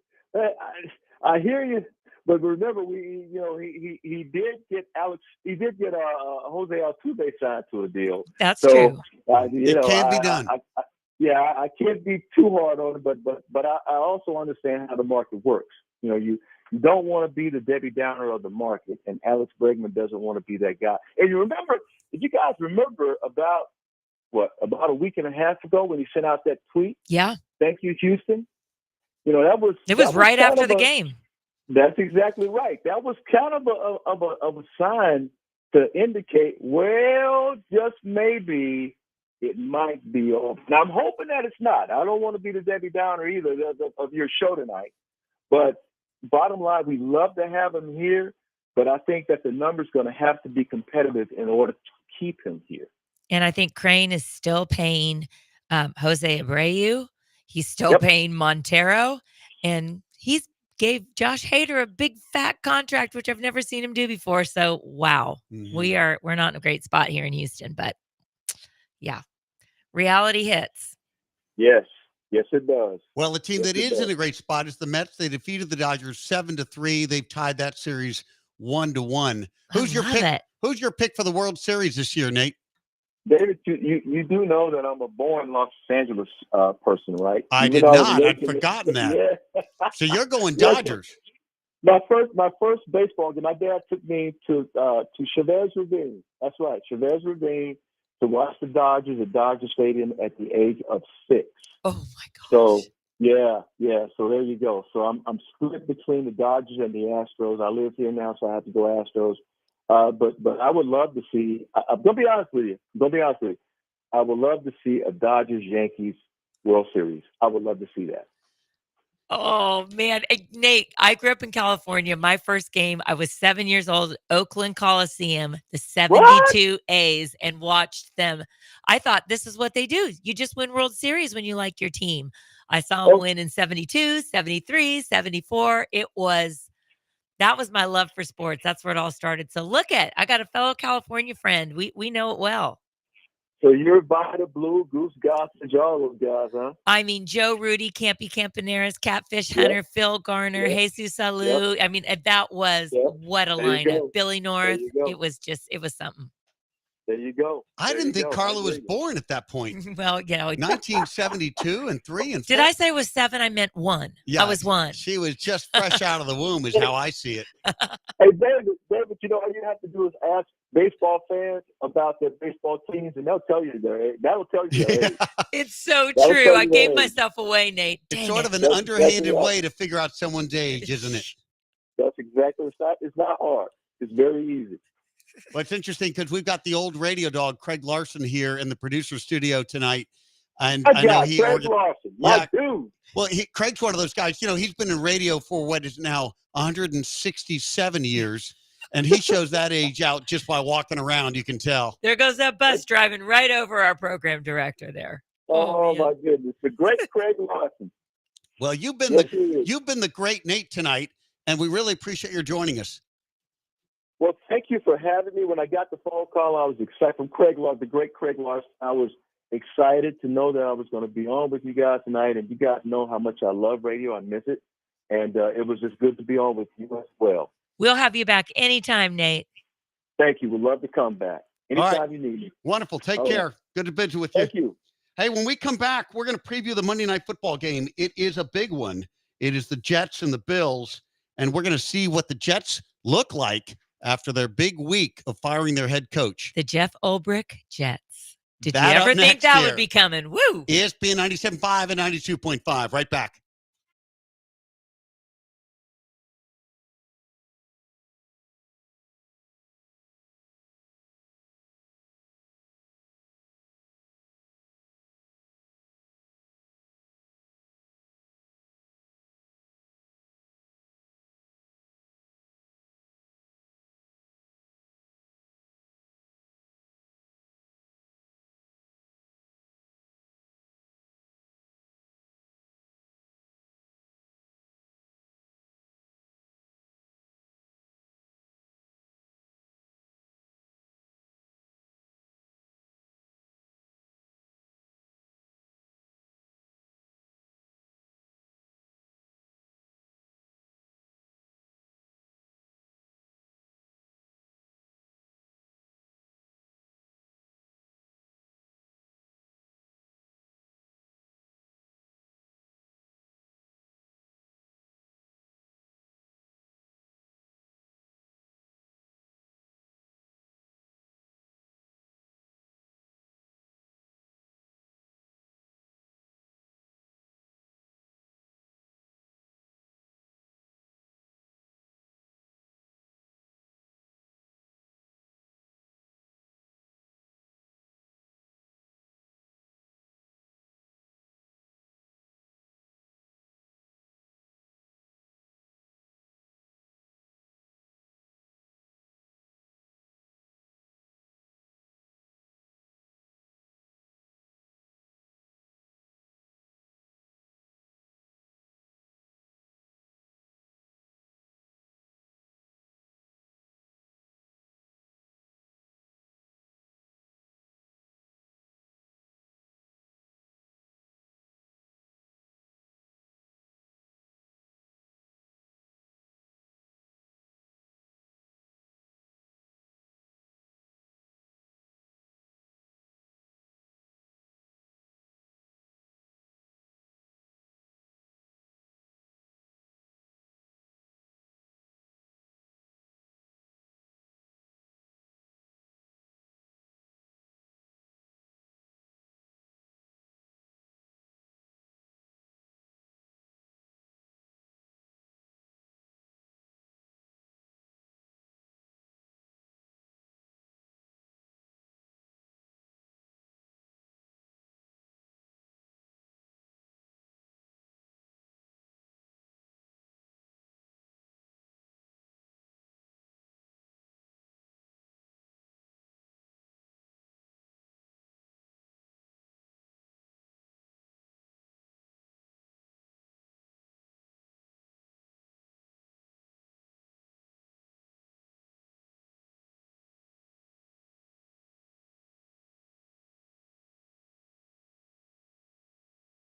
I hear you, but remember, he did get Jose Altuve signed to a deal. That's So true. It can be done. I can't be too hard on it, but I also understand how the market works. You don't want to be the Debbie Downer of the market, and Alex Bregman doesn't want to be that guy. And did you guys remember about a week and a half ago when he sent out that tweet? Yeah. Thank you, Houston. That was right kind after of the game. That's exactly right. That was kind of a sign to indicate, well, just maybe it might be over. Now I'm hoping that it's not. I don't want to be the Debbie Downer either of your show tonight. But bottom line, we love to have him here, but I think that the number's going to have to be competitive in order to keep him here. And I think Crane is still paying Jose Abreu. He's still Yep. paying Montero. And he's gave Josh Hader a big fat contract, which I've never seen him do before. So wow, we're not in a great spot here in Houston. But yeah, reality hits. Yes, it does. Well, the team that is in a great spot is the Mets. They defeated the Dodgers 7-3. They've tied that series 1-1. Who's your pick? Who's your pick for the World Series this year, Nate? David, you do know that I'm a born Los Angeles person, right? I did not. I'd forgotten that. Yeah. So you're going Dodgers. My first baseball game. My dad took me to Chavez Ravine. That's right, Chavez Ravine, to watch the Dodgers at Dodger Stadium at the age of 6. Oh my gosh. So yeah. So there you go. So I'm split between the Dodgers and the Astros. I live here now, so I have to go Astros. But I would love to see. I'm gonna be honest with you. I would love to see a Dodgers Yankees World Series. I would love to see that. Oh man, Nate, I grew up in California. My first game, I was 7 years old, Oakland Coliseum, the 72 A's, and watched them. I thought this is what they do. You just win World Series when you like your team. I saw them win in 72, 73, 74. That was my love for sports. That's where it all started. So I got a fellow California friend. We know it well. So you're Vida Blue, Goose Gossage, all those guys, huh? I mean, Joe Rudy, Campy Campaneris, Catfish Hunter, Phil Garner, Jesus Salou. I mean, that was what a lineup. Billy North. It was something. There you go. I didn't think Carla was born at that point. Well, 1972 and 3 and 4. Did I say was 7? I meant 1. Yeah, I was 1. She was just fresh out of the womb is how I see it. Hey, David, all you have to do is ask baseball fans about their baseball teams, and they'll tell you their age. That'll tell you their age. It's so true. I gave myself away, Nate. It's sort of an underhanded way to figure out someone's age, isn't it? That's exactly. It's not hard. It's very easy. Well, it's interesting because we've got the old radio dog, Craig Larson, here in the producer studio tonight. And I know Craig Larson, my dude. Well, Craig's one of those guys, he's been in radio for what is now 167 years. And he shows that age out just by walking around, you can tell. There goes that bus driving right over our program director there. Oh my goodness. The great Craig Larson. Well, you've been the great Nate tonight, and we really appreciate your joining us. Well, thank you for having me. When I got the phone call, I was excited from Craig Larson, the great Craig Larson. I was excited to know that I was going to be on with you guys tonight, and you guys know how much I love radio. I miss it, and it was just good to be on with you as well. We'll have you back anytime, Nate. Thank you. We'd love to come back anytime you need me. Wonderful. Take care. Good to visit with you. Thank you. Hey, when we come back, we're going to preview the Monday Night Football game. It is a big one. It is the Jets and the Bills, and we're going to see what the Jets look like after their big week of firing their head coach. The Jeff Ulbrich Jets. Did you ever think that would be coming? Woo! ESPN 97.5 and 92.5. Right back.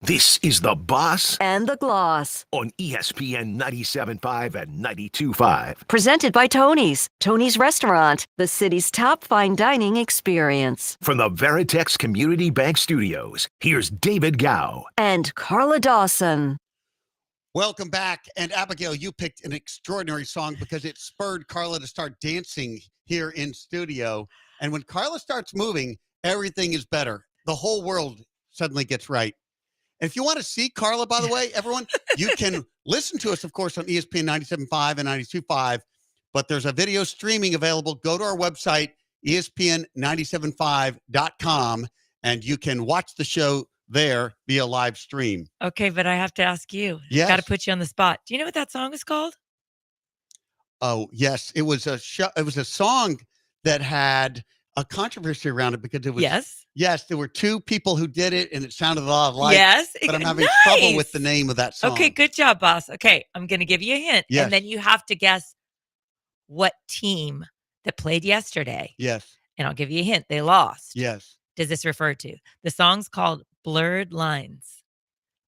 This is The Boss and the Gloss. on ESPN 97.5 and 92.5. Presented by Tony's. Tony's Restaurant, the city's top fine dining experience. From the Veritex Community Bank Studios, here's David Gow. And Carla Dawson. Welcome back. And Abigail, you picked an extraordinary song because it spurred Carla to start dancing here in studio. And when Carla starts moving, everything is better. The whole world suddenly gets right. And if you want to see Carla, by the way, everyone, you can listen to us, of course, on ESPN 97.5 and 92.5. But there's a video streaming available. Go to our website, ESPN975.com, and you can watch the show there via live stream. Okay, but I have to ask you. Yes. Got to put you on the spot. Do you know what that song is called? Oh, yes. It was a show. It was a song that had a controversy around it because it was. Yes, there were two people who did it, and it sounded a lot like. Yes. But I'm having trouble with the name of that song. Okay, good job, boss. Okay, I'm going to give you a hint. Yes. And then you have to guess what team that played yesterday. Yes. And I'll give you a hint. They lost. Yes. Does this refer to? The song's called Blurred Lines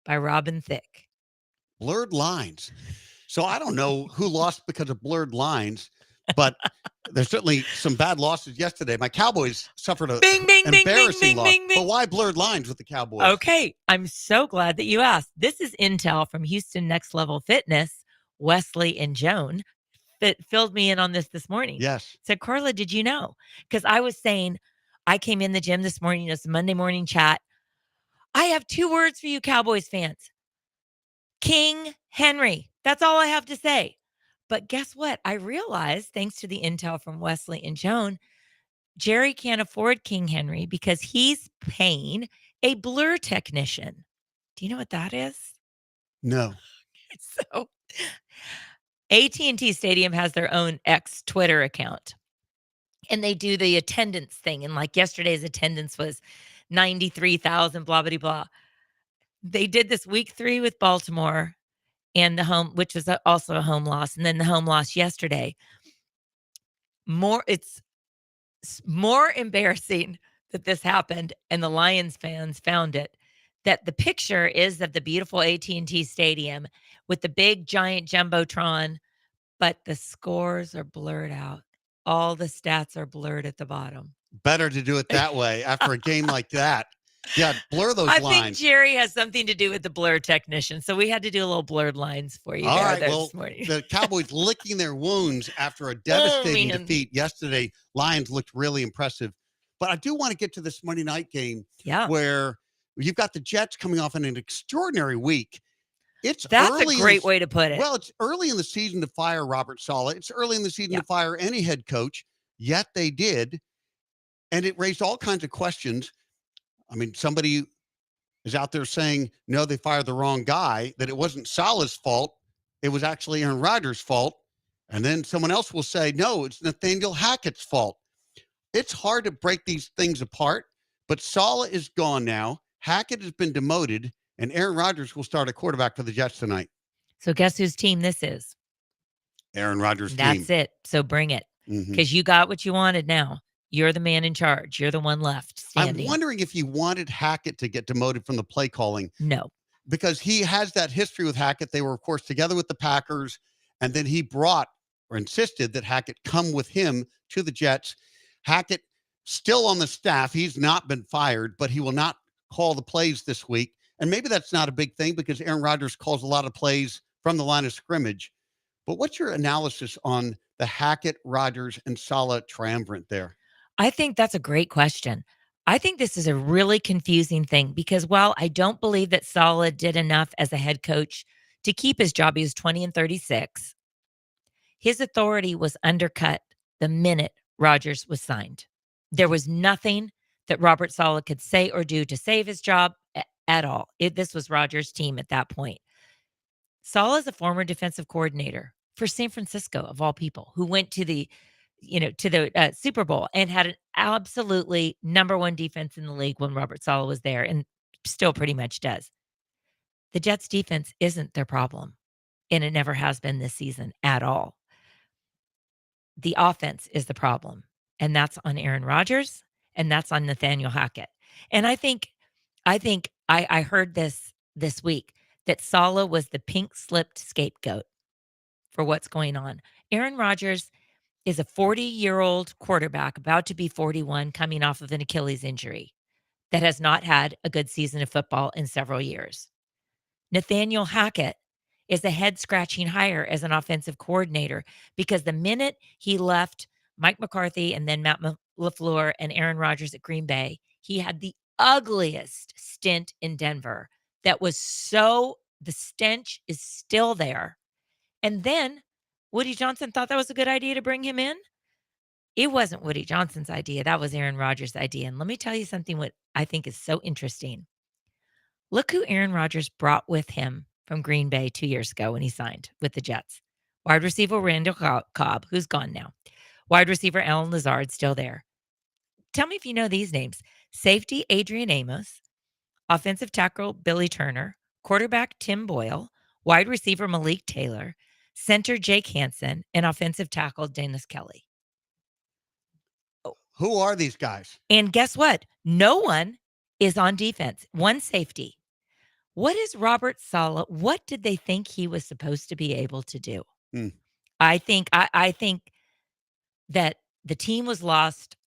by Robin Thicke. Blurred Lines. So I don't know who lost because of blurred lines, but there's certainly some bad losses yesterday. My Cowboys suffered a Bing, bing, bing, bing, embarrassing bing, loss. bing, bing. But why blurred lines with the Cowboys? Okay, I'm so glad that you asked. This is intel from Houston Next Level Fitness. Wesley and Joan that filled me in on this morning. Yes. Said, Carla, did you know? Because I was saying, I came in the gym this morning, it's a Monday morning chat. I have two words for you Cowboys fans. King Henry. That's all I have to say. But guess what? I realized, thanks to the intel from Wesley and Joan, Jerry can't afford King Henry because he's paying a blur technician. Do you know what that is? No. So AT&T Stadium has their own X Twitter account. And they do the attendance thing. And like yesterday's attendance was 93,000, blah, blah, blah. They did this week 3 with Baltimore and the home, which was also a home loss. And then the home loss yesterday. It's more embarrassing that this happened and the Lions fans found it, that the picture is of the beautiful AT&T Stadium with the big giant jumbotron, but the scores are blurred out. All the stats are blurred at the bottom. Better to do it that way after a game like that. Yeah, blur those I lines. think Jerry has something to do with the blur technician. So we had to do a little blurred lines for you. All there right, this morning. The Cowboys licking their wounds after a devastating man. defeat yesterday. Lions looked really impressive. But I do want to get to this Monday night game where you've got the Jets coming off in an extraordinary week. That's a great way to put it. Well, it's early in the season to fire Robert Saleh. It's early in the season to fire any head coach, yet they did. And it raised all kinds of questions. I mean, somebody is out there saying, no, they fired the wrong guy, that it wasn't Saleh's fault. It was actually Aaron Rodgers' fault. And then someone else will say, no, it's Nathaniel Hackett's fault. It's hard to break these things apart, but Saleh is gone now. Hackett has been demoted, and Aaron Rodgers will start a quarterback for the Jets tonight. So guess whose team this is? Aaron Rodgers' team. That's it. So bring it. Because you got what you wanted now. You're the man in charge. You're the one left standing. I'm wondering if you wanted Hackett to get demoted from the play calling. No. Because he has that history with Hackett. They were, of course, together with the Packers, and then he brought or insisted that Hackett come with him to the Jets. Hackett still on the staff. He's not been fired, but he will not call the plays this week. And maybe that's not a big thing because Aaron Rodgers calls a lot of plays from the line of scrimmage. But what's your analysis on the Hackett, Rodgers, and Saleh triumvirate there? I think that's a great question. I think this is a really confusing thing because while I don't believe that Saleh did enough as a head coach to keep his job, he was 20-36. His authority was undercut the minute Rodgers was signed. There was nothing that Robert Saleh could say or do to save his job at all. This was Rodgers' team at that point. Saleh is a former defensive coordinator for San Francisco, of all people, who went to the Super Bowl and had an absolutely number one defense in the league when Robert Saleh was there and still pretty much does. The Jets defense isn't their problem, and it never has been this season at all. The offense is the problem, and that's on Aaron Rodgers, and that's on Nathaniel Hackett. And I think I heard this this week that Saleh was the pink-slipped scapegoat for what's going on. Aaron Rodgers is a 40-year-old quarterback about to be 41 coming off of an Achilles injury that has not had a good season of football in several years. Nathaniel Hackett is a head-scratching hire as an offensive coordinator because the minute he left Mike McCarthy and then Matt LaFleur and Aaron Rodgers at Green Bay, he had the ugliest stint in Denver that was the stench is still there. And then Woody Johnson thought that was a good idea to bring him in. It wasn't Woody Johnson's idea. That was Aaron Rodgers' idea. And let me tell you something what I think is so interesting. Look who Aaron Rodgers brought with him from Green Bay 2 years ago when he signed with the Jets. Wide receiver Randall Cobb, who's gone now. Wide receiver Alan Lazard, still there. Tell me if you know these names. Safety Adrian Amos, offensive tackle Billy Turner, quarterback Tim Boyle, wide receiver Malik Taylor, center Jake Hansen, and offensive tackle Dennis Kelly. Who are these guys? And guess what? No one is on defense. One safety. What is Robert Saleh? What did they think he was supposed to be able to do? I think that the team was lost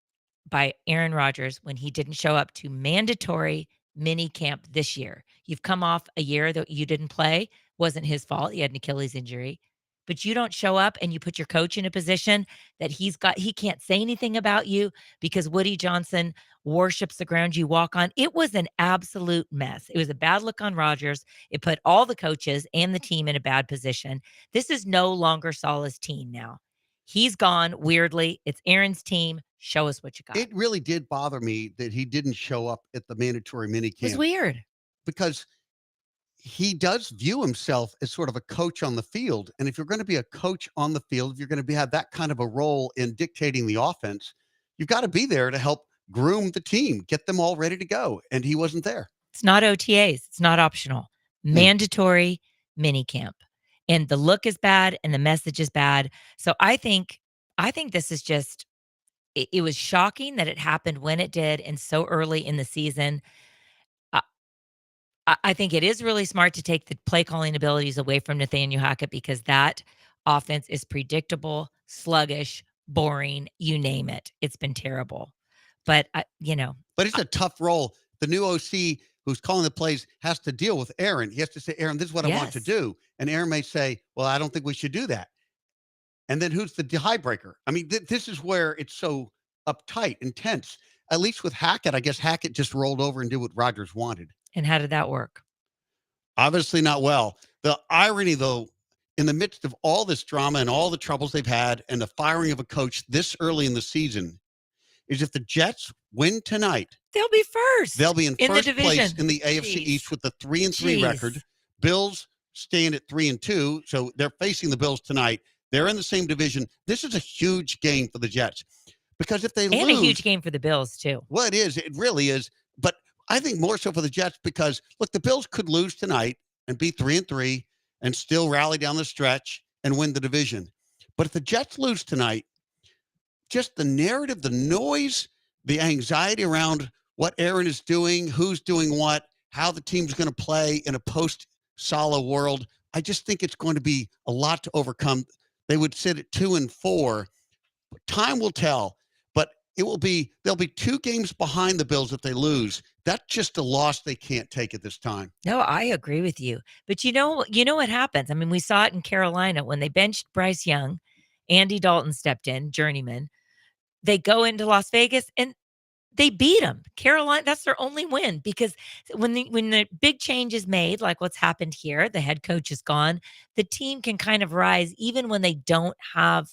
by Aaron Rodgers when he didn't show up to mandatory mini camp this year. You've come off a year that you didn't play. Wasn't his fault. He had an Achilles injury. But you don't show up and you put your coach in a position that he can't say anything about you because Woody Johnson worships the ground you walk on. It was an absolute mess. It was a bad look on Rodgers. It put all the coaches and the team in a bad position. This is no longer Saleh's team now. He's gone weirdly. It's Aaron's team. Show us what you got. It really did bother me that he didn't show up at the mandatory minicamp. It was weird. Because he does view himself as sort of a coach on the field. And if you're going to be a coach on the field, if you're going to have that kind of a role in dictating the offense, you've got to be there to help groom the team, get them all ready to go. And he wasn't there. It's not OTAs. It's not optional. Mandatory minicamp. And the look is bad and the message is bad. So I think this is just, it was shocking that it happened when it did and so early in the season. I think it is really smart to take the play calling abilities away from Nathaniel Hackett because that offense is predictable, sluggish, boring, you name it. It's been terrible. But, But it's a tough role. The new OC who's calling the plays has to deal with Aaron. He has to say, Aaron, this is what I want to do. And Aaron may say, well, I don't think we should do that. And then who's the tiebreaker? I mean, this is where it's so uptight, intense. At least with Hackett, I guess Hackett just rolled over and did what Rodgers wanted. And how did that work? Obviously not well. The irony, though, in the midst of all this drama and all the troubles they've had and the firing of a coach this early in the season, is if the Jets win tonight, they'll be first. They'll be in first the place in the AFC East with the 3-3 record. Bills stand at 3-2, so they're facing the Bills tonight. They're in the same division. This is a huge game for the Jets because if they lose, and a huge game for the Bills too. Well, it is. It really is. But I think more so for the Jets because look, the Bills could lose tonight and be 3-3 and still rally down the stretch and win the division. But if the Jets lose tonight, just the narrative, the noise, the anxiety around what Aaron is doing, who's doing what, how the team's going to play in a post-Saleh world, I just think it's going to be a lot to overcome. They would sit at 2-4. Time will tell, but there'll be 2 games behind the Bills if they lose. That's just a loss they can't take at this time. No, I agree with you. But you know what happens? I mean, we saw it in Carolina when they benched Bryce Young, Andy Dalton stepped in, journeyman. They go into Las Vegas and they beat them. Carolina, that's their only win because when the big change is made, like what's happened here, the head coach is gone, the team can kind of rise even when they don't have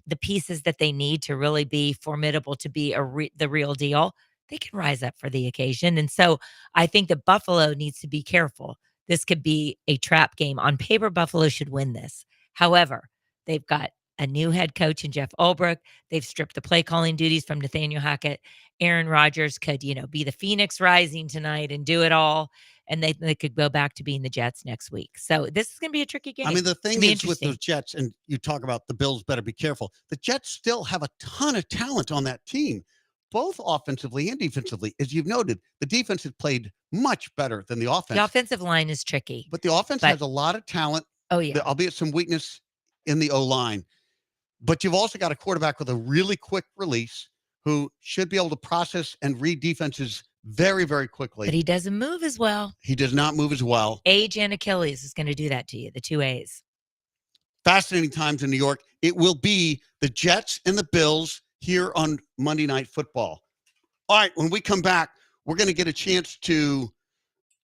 the pieces that they need to really be formidable, to be the real deal. They can rise up for the occasion. And so I think that Buffalo needs to be careful. This could be a trap game. On paper, Buffalo should win this. However, they've got a new head coach in Jeff Ulbrich. They've stripped the play calling duties from Nathaniel Hackett. Aaron Rodgers could, be the Phoenix rising tonight and do it all. And they could go back to being the Jets next week. So this is going to be a tricky game. I mean, the thing is with those Jets, and you talk about the Bills better be careful. The Jets still have a ton of talent on that team. both offensively and defensively. As you've noted, the defense has played much better than the offense. The offensive line is tricky. But the offense But- has a lot of talent, Oh, yeah. albeit some weakness in the O-line. But you've also got a quarterback with a really quick release who should be able to process and read defenses very, very quickly. But he doesn't move as well. He does not move as well. Age and Achilles is going to do that to you, the two A's. Fascinating times in New York. It will be the Jets and the Bills here on Monday Night Football. All right, when we come back, we're going to get a chance to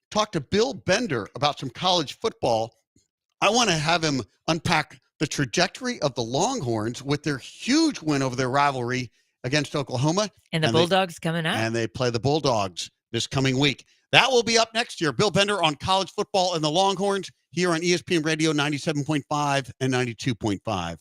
talk to Bill Bender about some college football. I want to have him unpack the trajectory of the Longhorns with their huge win over their rivalry against Oklahoma. And the Bulldogs coming up. And they play the Bulldogs this coming week. That will be up next year. Bill Bender on college football and the Longhorns here on ESPN Radio 97.5 and 92.5.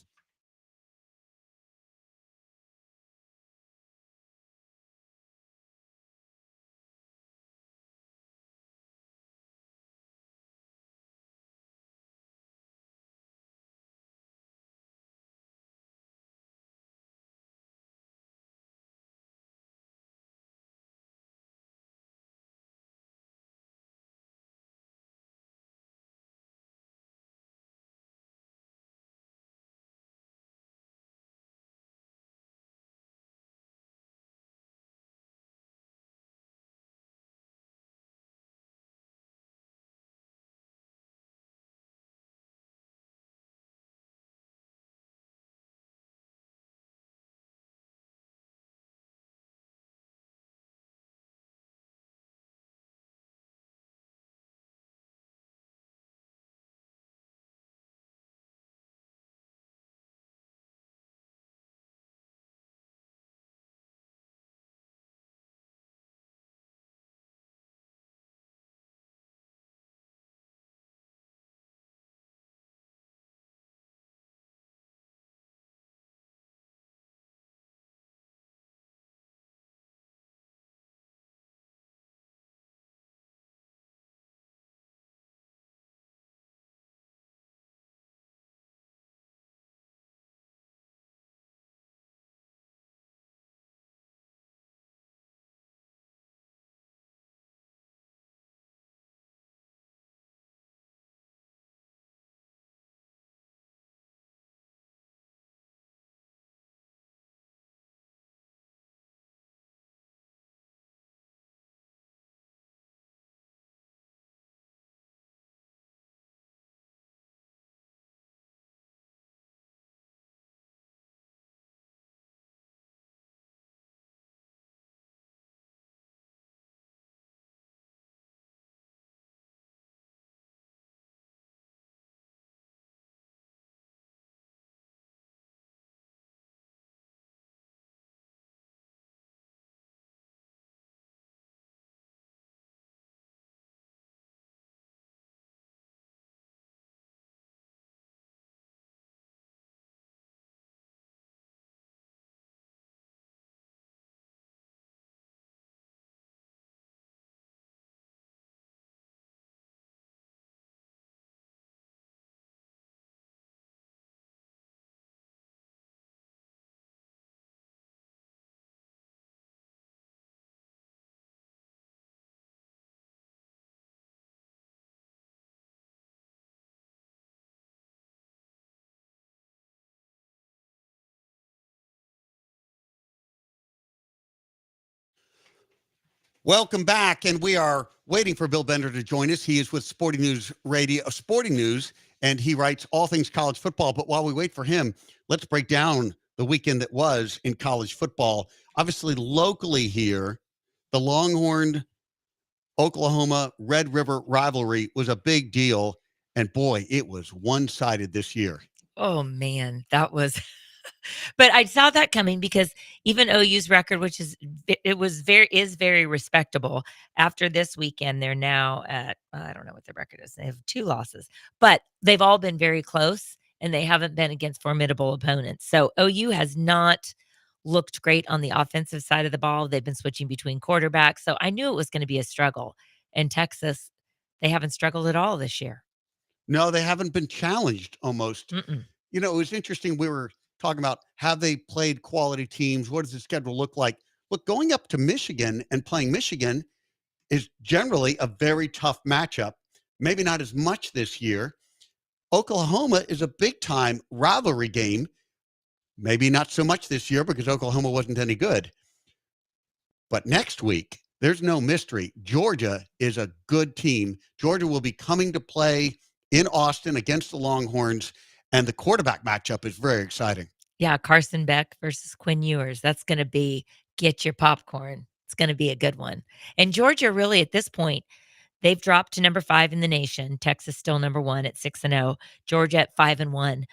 Welcome back, and we are waiting for Bill Bender to join us. He is with Sporting News Radio, Sporting News, and he writes all things college football. But while we wait for him, let's break down the weekend that was in college football. Obviously, locally here, the Longhorn Oklahoma Red River rivalry was a big deal, and boy, it was one-sided this year. Oh, man, that was but I saw that coming because even OU's record, which is very respectable. After this weekend, they're now at I don't know what the record is. They have 2 losses, but they've all been very close, and they haven't been against formidable opponents. So OU has not looked great on the offensive side of the ball. They've been switching between quarterbacks, so I knew it was going to be a struggle. And Texas, they haven't struggled at all this year. No, they haven't been challenged almost. Mm-mm. You know, it was interesting. We were talking about have they played quality teams? What does the schedule look like? Look, going up to Michigan and playing Michigan is generally a very tough matchup. Maybe not as much this year. Oklahoma is a big time rivalry game. Maybe not so much this year because Oklahoma wasn't any good. But next week, there's no mystery. Georgia is a good team. Georgia will be coming to play in Austin against the Longhorns, and the quarterback matchup is very exciting. Yeah, Carson Beck versus Quinn Ewers. That's going to be get your popcorn. It's going to be a good one. And Georgia really at this point, they've dropped to number 5 in the nation. Texas still number 1 at 6-0. Georgia at 5-1.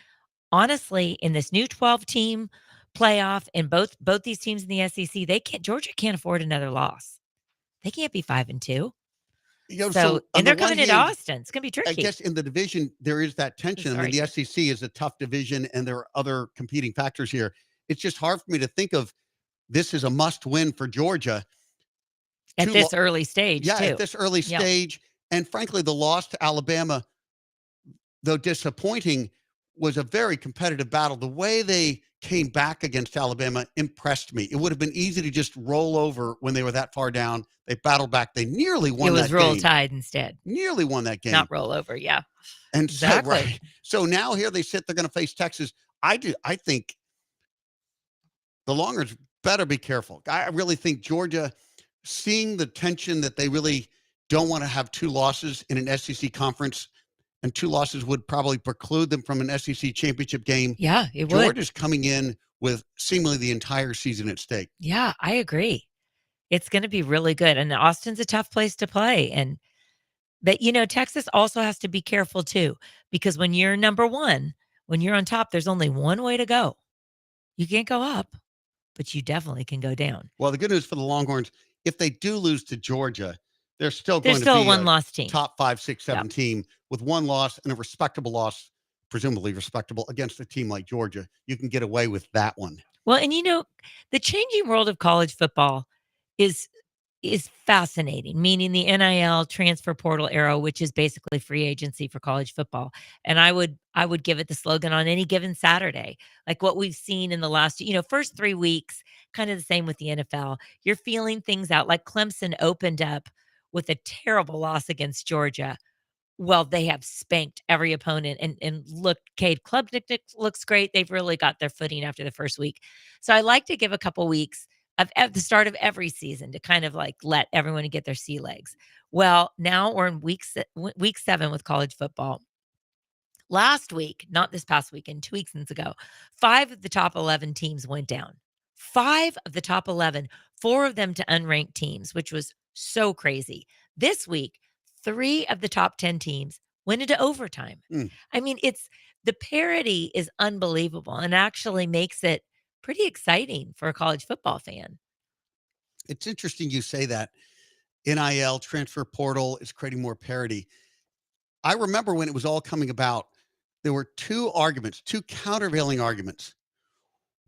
Honestly, in this new 12 team playoff, and both these teams in the SEC, Georgia can't afford another loss. They can't be 5-2. So and they're coming into Austin. It's going to be tricky. I guess in the division, there is that tension. I mean, the SEC is a tough division, and there are other competing factors here. It's just hard for me to think of this as a must-win for Georgia. At this early stage, yeah, too. At this early stage. And frankly, the loss to Alabama, though disappointing, was a very competitive battle. The way they came back against Alabama impressed me. It would have been easy to just roll over when they were that far down. They battled back. They nearly won that game. It was roll tide instead. Nearly won that game. Not roll over, yeah. And exactly. So now here they sit, they're going to face Texas. I think the Longhorns better be careful. I really think Georgia, seeing the tension that they really don't want to have 2 losses in an SEC conference, and 2 losses would probably preclude them from an SEC championship game. Yeah, it would. Georgia's coming in with seemingly the entire season at stake. Yeah, I agree. It's going to be really good. And Austin's a tough place to play. But, Texas also has to be careful, too, because when you're number 1, when you're on top, there's only one way to go. You can't go up, but you definitely can go down. Well, the good news for the Longhorns, if they do lose to Georgia, they're still going to be a one-loss team. Top 5, 6, 7 team with 1 loss and a respectable loss, presumably respectable, against a team like Georgia. You can get away with that one. Well, and the changing world of college football is fascinating, meaning the NIL transfer portal era, which is basically free agency for college football. And I would give it the slogan on any given Saturday, like what we've seen in the last, first 3 weeks, kind of the same with the NFL. You're feeling things out, like Clemson opened up with a terrible loss against Georgia. Well, they have spanked every opponent, and look, Cade Klubnik looks great. They've really got their footing after the first week. So I like to give a couple weeks at the start of every season to kind of like let everyone get their sea legs. Well, now we're in week 7 with college football. Last week, not this past weekend, 2 weekends ago, 5 of the top 11 teams went down. 5 of the top 11, 4 of them to unranked teams, which was so crazy. This week, 3 of the top 10 teams went into overtime. I mean, the parity is unbelievable and actually makes it pretty exciting for a college football fan. It's interesting you say that. NIL, transfer portal, is creating more parity. I remember when it was all coming about, there were 2 countervailing arguments.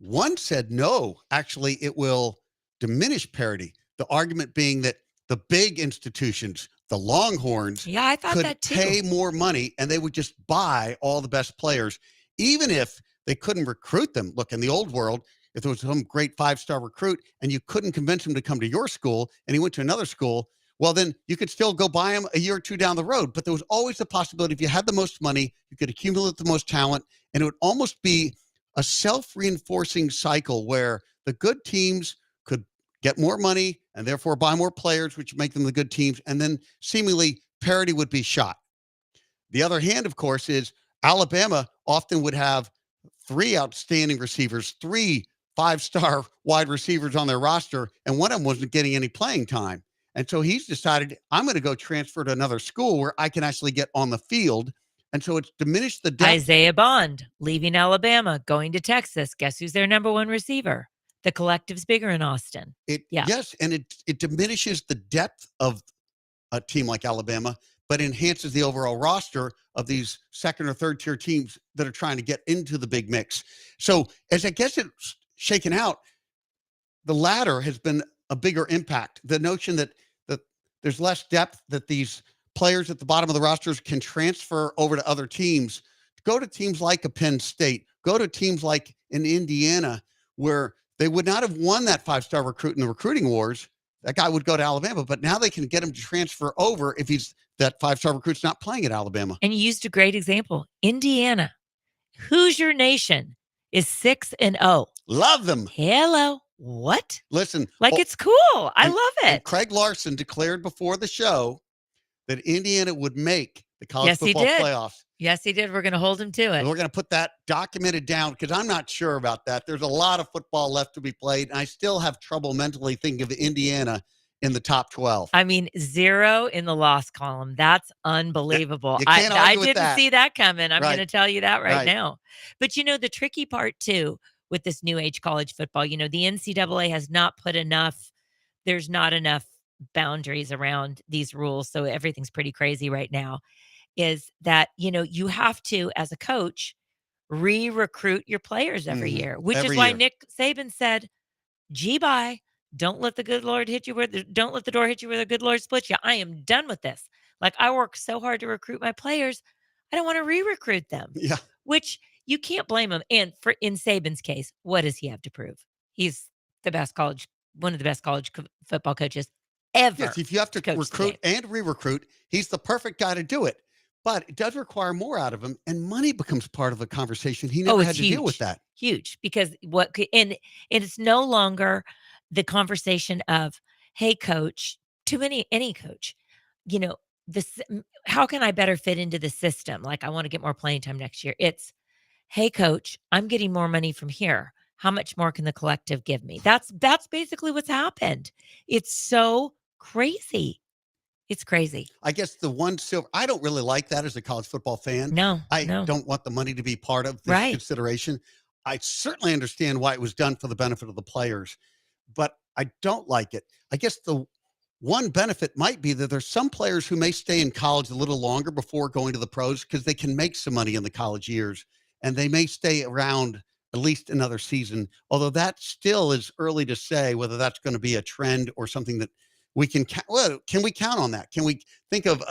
One said, no, actually, it will diminish parity. The argument being that the big institutions, the Longhorns, I thought could that too. pay more money and they would just buy all the best players, even if they couldn't recruit them. Look, in the old world, if there was some great 5-star recruit and you couldn't convince him to come to your school and he went to another school, well, then you could still go buy him a year or 2 down the road. But there was always the possibility, if you had the most money, you could accumulate the most talent, and it would almost be a self-reinforcing cycle where the good teams could get more money and therefore buy more players, which make them the good teams, and then seemingly parity would be shot. The other hand, of course, is Alabama often would have 3 outstanding receivers, 3 5-star wide receivers on their roster, and one of them wasn't getting any playing time. And so he's decided, I'm going to go transfer to another school where I can actually get on the field. And so it's diminished the depth. Isaiah Bond leaving Alabama, going to Texas. Guess who's their number 1 receiver? The collective's bigger in Austin. Yes, and it diminishes the depth of a team like Alabama, but enhances the overall roster of these 2nd or 3rd tier teams that are trying to get into the big mix. So as I guess it's shaken out, the latter has been a bigger impact. The notion that there's less depth, that these players at the bottom of the rosters can transfer over to other teams, go to teams like a Penn State, go to teams like in Indiana, where They would not have won that 5-star recruit in the recruiting wars. That guy would go to Alabama, but now they can get him to transfer over if that 5-star recruit's not playing at Alabama. And you used a great example. Indiana, Hoosier Nation is 6-0. Love them. Hello. What? Listen, Like it's cool. I and- love and it. Craig Larson declared before the show that Indiana would make the college Yes, he football did. playoffs. Yes, he did. We're going to hold him to And it. we're going to put that documented down because I'm not sure about that. There's a lot of football left to be played. And I still have trouble mentally thinking of Indiana in the top 12. I mean, 0 in the loss column. That's unbelievable. You can't I argue with didn't that. see that coming. I'm Right. going to tell you that right Right. now. But the tricky part too with this new age college football, the NCAA has not put enough, there's not enough boundaries around these rules. So everything's pretty crazy right now. Is that, you have to, as a coach, re-recruit your players every Mhm. year, which Every is why year. Nick Saban said, gee, bye. Don't let the good Lord hit you don't let the door hit you where the good Lord splits you. I am done with this. Like, I work so hard to recruit my players. I don't want to re-recruit them, Yeah. which you can't blame him. And in Saban's case, what does he have to prove? He's one of the best college football coaches ever. Yes, if you have to coach the recruit and re-recruit, he's the perfect guy to do it. But it does require more out of him, and money becomes part of the conversation. He never it's had to deal with huge. that. Huge, because and it's no longer the conversation of, hey, coach, to any coach, this, how can I better fit into the system? Like, I want to get more playing time next year. It's, hey, coach, I'm getting more money from here. How much more can the collective give me? That's basically what's happened. It's so crazy. It's crazy. I guess the one silver, I don't really like that as a college football fan. No, I no. don't want the money to be part of this Right. consideration. I certainly understand why it was done for the benefit of the players, but I don't like it. I guess the one benefit might be that there's some players who may stay in college a little longer before going to the pros because they can make some money in the college years and they may stay around at least another season. Although that still is early to say whether that's going to be a trend or something that we can can we count on that? Can we think of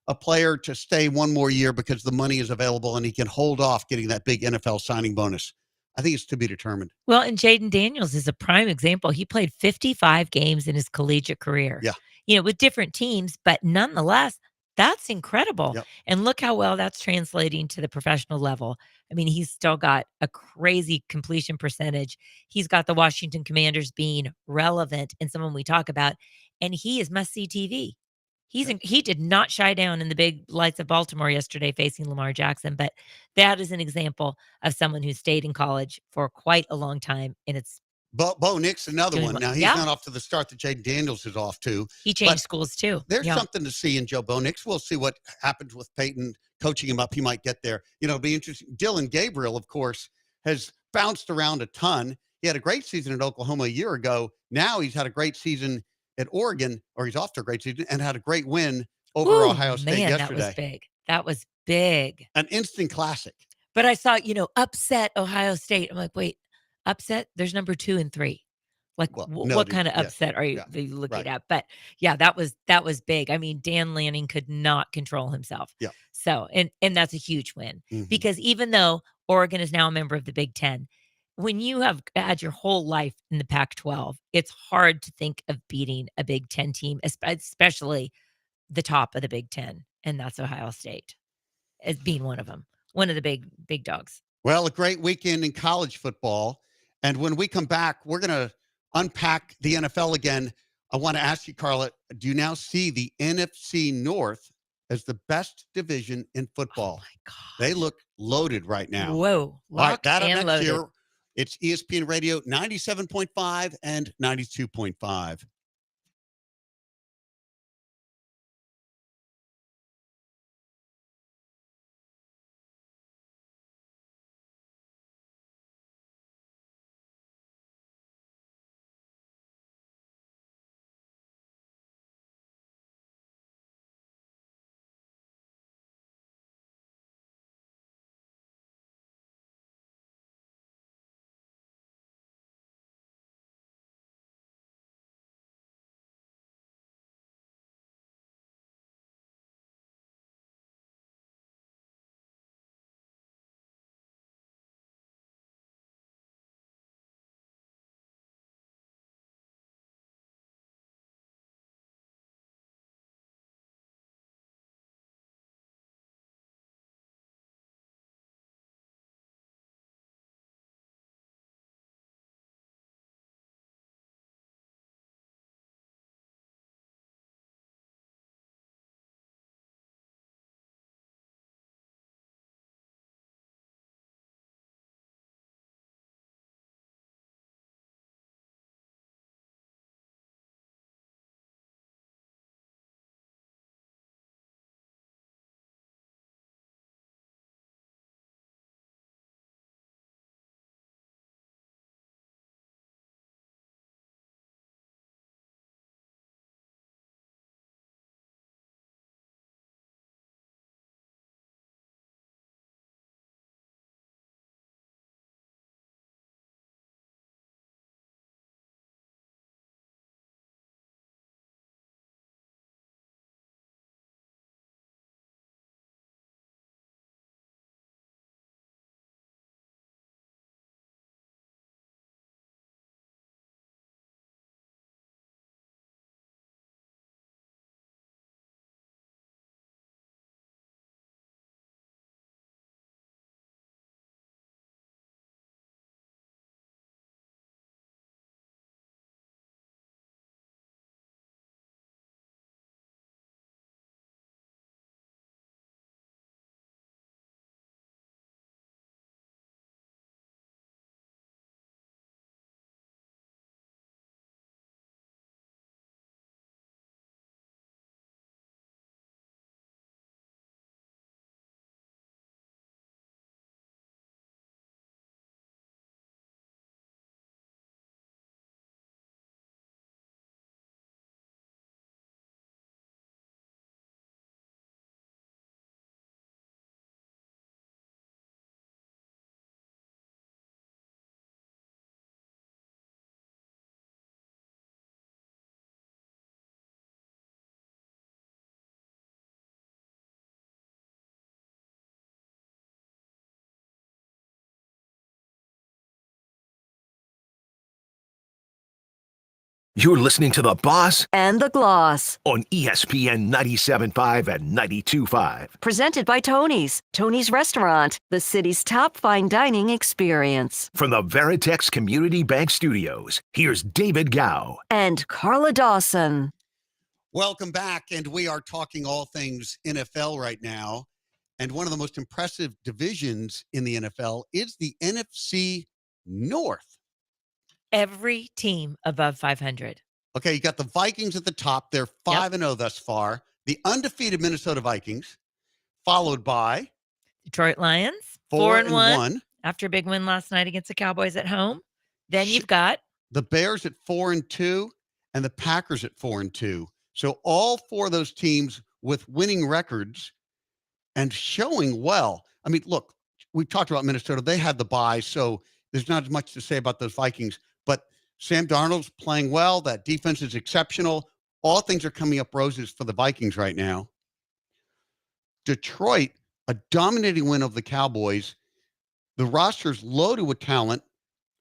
a player to stay one more year because the money is available and he can hold off getting that big NFL signing bonus? I think it's to be determined. Well, and Jaden Daniels is a prime example. He played 55 games in his collegiate career. Yeah. With different teams, but nonetheless, that's incredible. Yep. And look how well that's translating to the professional level. I mean, he's still got a crazy completion percentage. He's got the Washington Commanders being relevant and someone we talk about, and he is must-see TV. He did not shy down in the big lights of Baltimore yesterday facing Lamar Jackson, but that is an example of someone who stayed in college for quite a long time, and it's Bo Nix, another doing one. well. Now, he's Yeah. not off to the start that Jaden Daniels is off to. he changed But schools too. There's Yeah. something to see in Joe Bo Nix. We'll see what happens with Peyton coaching him up. He might get there. It'll be interesting. Dylan Gabriel, of course, has bounced around a ton. He had a great season at Oklahoma a year ago. Now he's had a great season at Oregon, or he's off to a great season, and had a great win over Ooh, Ohio State man, yesterday. that was big. That was big. An instant classic. But I saw, upset Ohio State. I'm like, wait, upset? There's number 2 and 3. Like, Well, what noted. kind of Yes. upset are you Yeah. looking Right. at? But yeah, that was big. I mean, Dan Lanning could not control himself. Yeah. So, and that's a huge win Mhm. because even though Oregon is now a member of the Big Ten, when you have had your whole life in the Pac-12, it's hard to think of beating a Big Ten team, especially the top of the Big Ten, and that's Ohio State as being one of them, one of the big dogs. Well, a great weekend in college football. And when we come back, we're going to unpack the NFL again. I want to ask you, Carla, do you now see the NFC North as the best division in Oh football? my God. They look loaded right now. Whoa. All right, Locked that up and next loaded. year. It's ESPN Radio 97.5 and 92.5. You're listening to The Boss And the Gloss. on ESPN 97.5 and 92.5. Presented by Tony's. Tony's Restaurant, the city's top fine dining experience. From the Veritex Community Bank Studios, here's David Gow. And Carla Dawson. Welcome back, and we are talking all things NFL right now. And one of the most impressive divisions in the NFL is the NFC North. Every team above 500. Okay, you got the Vikings at the top. They're 5-0 thus far. The undefeated Minnesota Vikings, followed by Detroit Lions, 4-1 after a big win last night against the Cowboys at home. Then you've got the Bears at 4-2 and the Packers at 4-2. So all four of those teams with winning records and showing well. I mean, look, we talked about Minnesota. They had the bye, so there's not as much to say about those Vikings. But Sam Darnold's playing well. That defense is exceptional. All things are coming up roses for the Vikings right now. Detroit, a dominating win of the Cowboys. The roster's loaded with talent,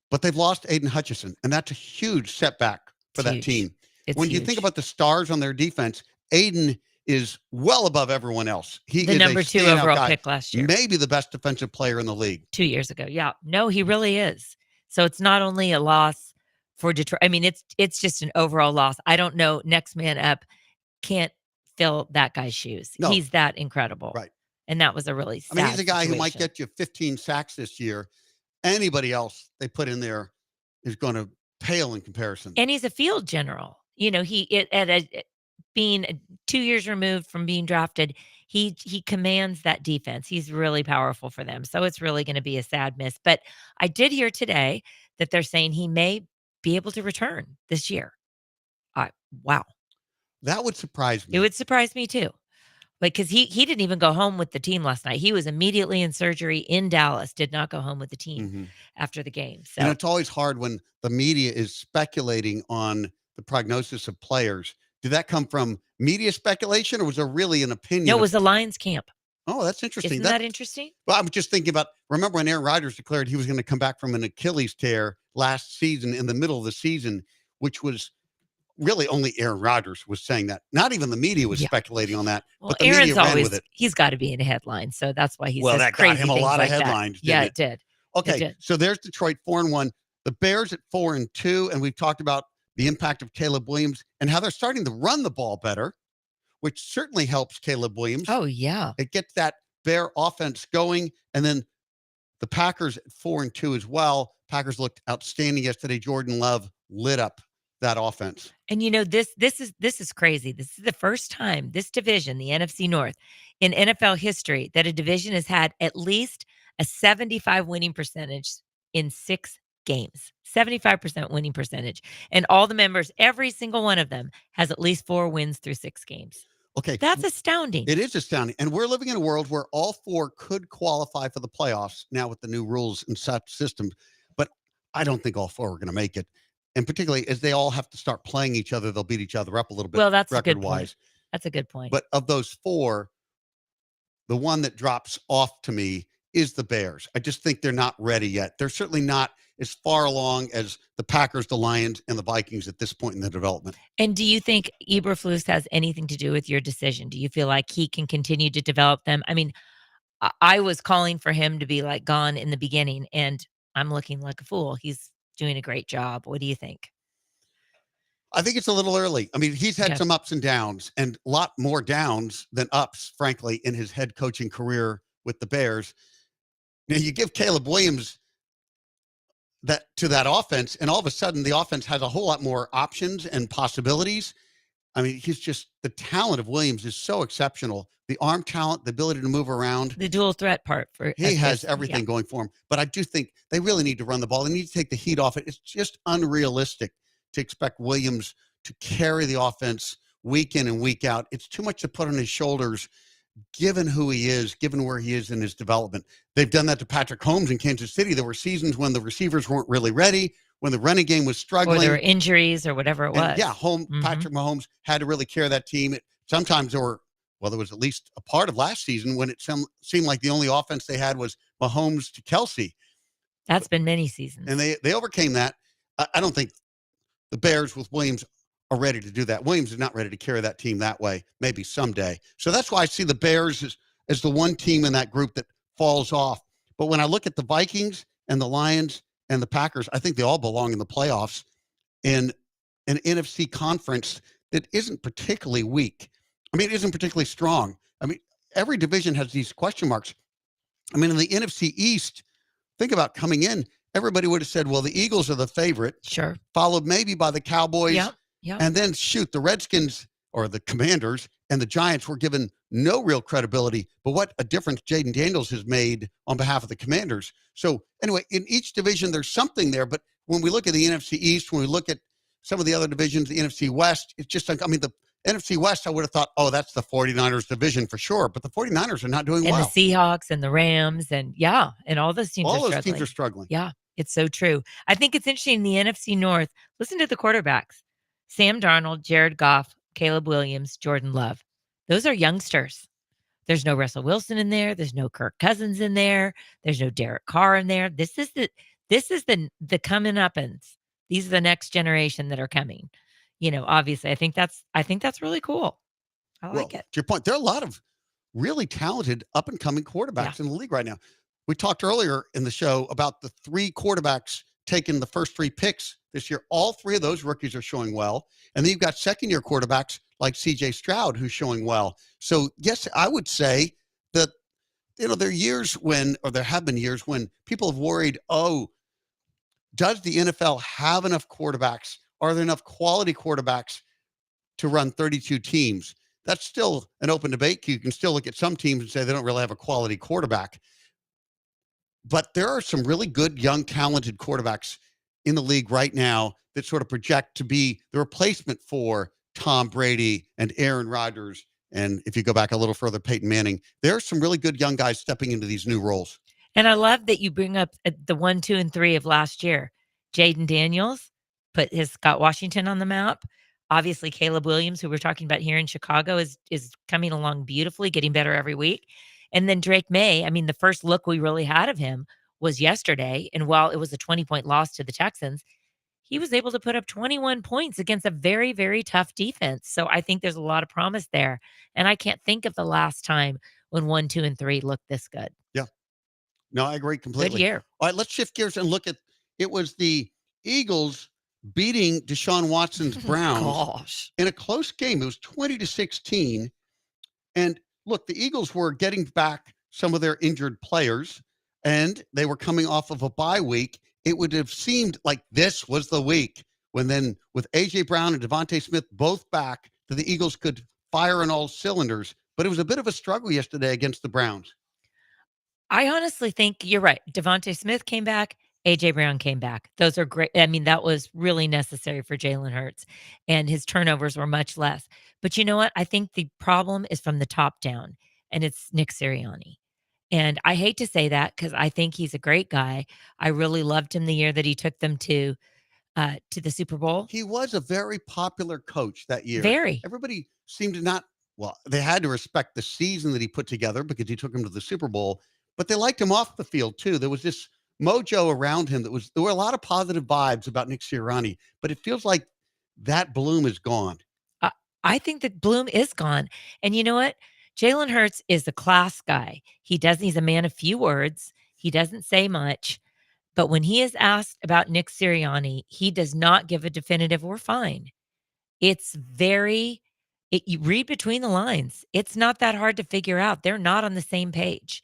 but they've lost Aiden Hutchinson, and that's a huge setback for that huge. team. It's When you huge. think about the stars on their defense, Aiden is well above everyone else. He the is number a 2 standout overall guy, pick last year, maybe the best defensive player in the league. 2 years ago. Yeah, no, he really is. So it's not only a loss for Detroit. I mean, it's just an overall loss. I don't know. Next man up can't fill that guy's shoes. No. He's that incredible. Right. And that was a really sad He's a guy who might situation. get you 15 sacks this year. Anybody else they put in there is going to pale in comparison. And he's a field general. You know, being 2 years removed from being drafted, he commands that defense. He's really powerful for them. So it's really going to be a sad miss. But I did hear today that they're saying he may be able to return this year. Wow. That would surprise me. It would surprise me too. Like, because he didn't even go home with the team last night. He was immediately in surgery in Dallas, did not go home with the team Mhm. after the game. So And it's always hard when the media is speculating on the prognosis of players. Did that come from media speculation, or was there really an opinion? no, it of- was the Lions camp. Oh, that's interesting. Isn't that interesting? Well, I'm just thinking about, remember when Aaron Rodgers declared he was going to come back from an Achilles tear last season in the middle of the season, which was really only Aaron Rodgers was saying that. Not even the media was Yeah. speculating on that. Well, but the Aaron's media ran always with it. he's got to be in a headline, so that's why he Well, says that got crazy him a things lot of like that. headlines, Yeah, didn't it did. Okay, did. so there's Detroit 4-1. The Bears at 4-2, and we've talked about the impact of Caleb Williams and how they're starting to run the ball better, which certainly helps Caleb Williams. Oh yeah, It gets that Bear offense going, and then the Packers at 4-2 as well. Packers looked outstanding yesterday. Jordan Love lit up that offense. and you know this is crazy. This is the first time this division, the NFC North, in NFL history, that a division has had at least a 75 winning percentage in 6 games. 75% winning percentage, and all the members, every single one of them, has at least 4 wins through 6 games. Okay, That's astounding. it is astounding. And we're living in a world where all 4 could qualify for the playoffs now with the new rules and such systems. But I don't think all 4 are going to make it. And particularly as they all have to start playing each other, they'll beat each other up a little bit Well, that's a good record-wise. point. That's a good point. But of those 4, the one that drops off to me is the Bears. I just think they're not ready yet. They're certainly not as far along as the Packers, the Lions, and the Vikings at this point in the development. And do you think Eberflus has anything to do with your decision? Do you feel like he can continue to develop them? I mean, I was calling for him to be like gone in the beginning, and I'm looking like a fool. He's doing a great job. What do you think? I think it's a little early. I mean, he's had Okay. some ups and downs, and a lot more downs than ups, frankly, in his head coaching career with the Bears. Now, you give Caleb Williams that offense, and all of a sudden the offense has a whole lot more options and possibilities. I mean, the talent of Williams is so exceptional. The arm talent, the ability to move around. The dual threat part for He has yeah. everything going for him. But I do think they really need to run the ball. They need to take the heat off it. It's just unrealistic to expect Williams to carry the offense week in and week out. It's too much to put on his shoulders, given who he is, given where he is in his development. They've done that to Patrick Mahomes in Kansas City. There were seasons when the receivers weren't really ready, when the running game was Or struggling. there were injuries or whatever it was. And yeah, Mhm. Patrick Mahomes had to really carry that team. Sometimes there was at least a part of last season when it seemed like the only offense they had was Mahomes to Kelsey. That's been many seasons. And they overcame that. I don't think the Bears with Williams are ready to do that. Williams is not ready to carry that team that way, maybe someday. So that's why I see the Bears as the one team in that group that falls off. But when I look at the Vikings and the Lions and the Packers, I think they all belong in the playoffs in an NFC conference that isn't particularly weak. I mean, it isn't particularly strong. I mean, every division has these question marks. I mean, in the NFC East, think about coming in, everybody would have said, well, the Eagles are the favorite, Sure. followed maybe by the Cowboys. Yeah. Yeah. And then, shoot, the Redskins or the Commanders and the Giants were given no real credibility. But what a difference Jaden Daniels has made on behalf of the Commanders. So, anyway, in each division, there's something there. But when we look at the NFC East, when we look at some of the other divisions, the NFC West, it's just like, I mean, the NFC West, I would have thought, oh, that's the 49ers division for sure. But the 49ers are not doing And well. the Seahawks and the Rams and all those teams All are those struggling. teams are struggling. Yeah, it's so true. I think it's interesting in the NFC North. Listen to the quarterbacks. Sam Darnold, Jared Goff, Caleb Williams, Jordan Love. Those are youngsters. There's no Russell Wilson in there. There's no Kirk Cousins in there. There's no Derek Carr in there. This is the coming uppins. These are the next generation that are coming. Obviously, I think that's really cool. I like it. To your point, there are a lot of really talented up and coming quarterbacks in the league right now. We talked earlier in the show about the 3 quarterbacks taking the first 3 picks this year. All 3 of those rookies are showing well. And then you've got second-year quarterbacks like C.J. Stroud, who's showing well. So, yes, I would say that, there are years when, or there have been years when people have worried, oh, does the NFL have enough quarterbacks? Are there enough quality quarterbacks to run 32 teams? That's still an open debate. You can still look at some teams and say they don't really have a quality quarterback. But there are some really good, young, talented quarterbacks in the league right now that sort of project to be the replacement for Tom Brady and Aaron Rodgers. And if you go back a little further, Peyton Manning, there are some really good young guys stepping into these new roles. And I love that you bring up the 1, 2, and 3 of last year. Jaden Daniels put his Scott Washington on the map. Obviously, Caleb Williams, who we're talking about here in Chicago, is coming along beautifully, getting better every week. And then Drake May, I mean, the first look we really had of him was yesterday. And while it was a 20-point loss to the Texans, he was able to put up 21 points against a very, very tough defense. So I think there's a lot of promise there. And I can't think of the last time when 1, 2, and 3 looked this good. Yeah. No, I agree completely. Good year. All right, let's shift gears and look at, it was the Eagles beating Deshaun Watson's Browns Gosh. in a close game. It was 20-16. And look, the Eagles were getting back some of their injured players, and they were coming off of a bye week. It would have seemed like this was the week when then with A.J. Brown and Devontae Smith both back, that the Eagles could fire on all cylinders. But it was a bit of a struggle yesterday against the Browns. I honestly think you're right. Devontae Smith came back. A.J. Brown came back. Those are great. I mean, that was really necessary for Jalen Hurts, and his turnovers were much less. But you know what? I think the problem is from the top down, and it's Nick Sirianni. And I hate to say that because I think he's a great guy. I really loved him the year that he took them to the Super Bowl. He was a very popular coach that year. Very. Everybody seemed to not, well, they had to respect the season that he put together because he took him to the Super Bowl, but they liked him off the field too. There was this mojo around him there were a lot of positive vibes about Nick Sirianni, but it feels like that bloom is gone. I think that bloom is gone. And you know what? Jalen Hurts is a class guy. He's a man of few words. He doesn't say much. But when he is asked about Nick Sirianni, he does not give a definitive "we're fine." It's you read between the lines. It's not that hard to figure out. They're not on the same page.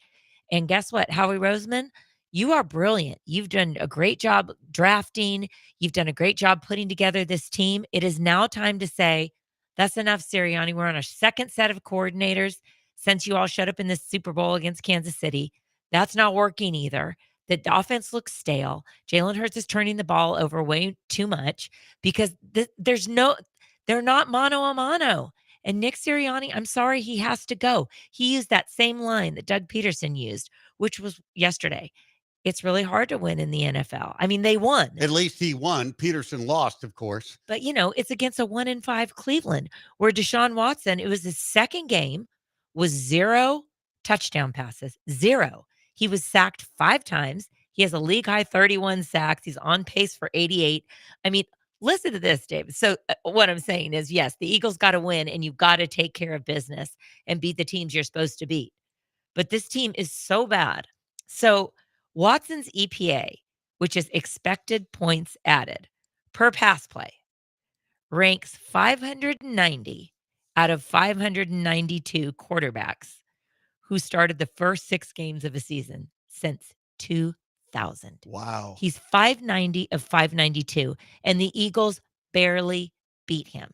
And guess what? Howie Roseman, you are brilliant. You've done a great job drafting. You've done a great job putting together this team. It is now time to say, that's enough, Sirianni. We're on our second set of coordinators since you all showed up in this Super Bowl against Kansas City. That's not working either. The offense looks stale. Jalen Hurts is turning the ball over way too much because they're not mano a mano. And Nick Sirianni, I'm sorry, he has to go. He used that same line that Doug Peterson used, which was yesterday. It's really hard to win in the NFL. I mean, they won. At least he won. Peterson lost, of course. But, it's against a 1-5 Cleveland where Deshaun Watson, it was his second game, was 0 touchdown passes. 0. He was sacked 5 times. He has a league high 31 sacks. He's on pace for 88. I mean, listen to this, David. So, what I'm saying is, yes, the Eagles got to win, and you've got to take care of business and beat the teams you're supposed to beat. But this team is so bad. So, Watson's EPA, which is expected points added per pass play, ranks 590 out of 592 quarterbacks who started the first 6 games of a season since 2000. Wow. He's 590 of 592, and the Eagles barely beat him.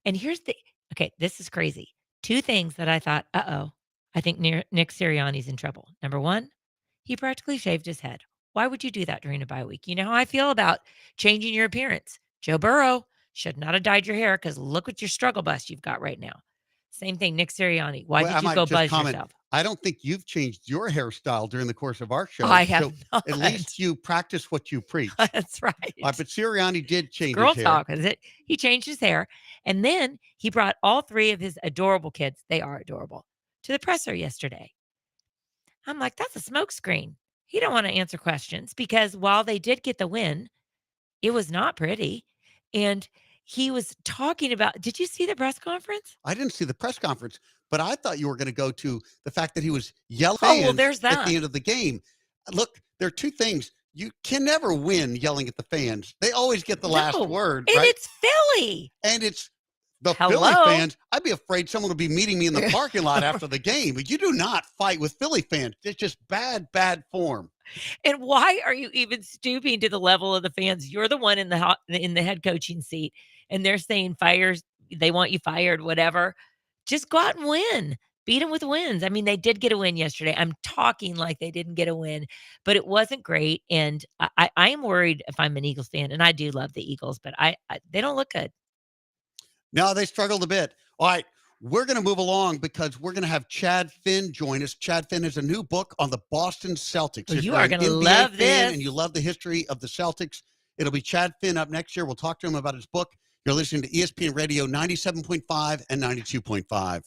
And here's the okay, this is crazy. 2 things that I thought, "Uh-oh, I think Nick Sirianni's in trouble." Number 1, he practically shaved his head. Why would you do that during a bye week? You know how I feel about changing your appearance. Joe Burrow should not have dyed your hair because look what your struggle bus you've got right now. Same thing, Nick Sirianni. Why Well, did I you might go just buzz comment. yourself? I don't think you've changed your hairstyle during the course of our show. I have So not. at least you practice what you preach. That's right. But Sirianni did It's change girl his hair. talk, is it? He changed his hair, and then he brought all 3 of his adorable kids, they are adorable, to the presser yesterday. I'm like, "That's a smokescreen." He don't wanna answer questions because while they did get the win, it was not pretty, and he was talking about did you see the press conference? I didn't see the press conference, but I thought you were going to go to the fact that he was yelling Oh, well, fans there's at that. the end of the game. Look, there are 2 things. You can never win yelling at the fans. They always get the last No, word, and right? it's Philly. And it's the Philly Hello? fans. I'd be afraid someone would be meeting me in the parking lot after the game. But you do not fight with Philly fans. It's just bad form. And why are you even stooping to the level of the fans? You're the one in the head coaching seat, and they're saying fires. They want you fired, whatever. Just go out and win. Beat them with wins. I mean, they did get a win yesterday. I'm talking like they didn't get a win, but it wasn't great. And I am worried if I'm an Eagles fan, and I do love the Eagles, but they don't look good. No, they struggled a bit. All right. We're going to move along because we're going to have Chad Finn join us. Chad Finn has a new book on the Boston Celtics. Well, If you you're are an going to NBA love fan this. and you love the history of the Celtics, it'll be Chad Finn up next year. We'll talk to him about his book. You're listening to ESPN Radio 97.5 and 92.5.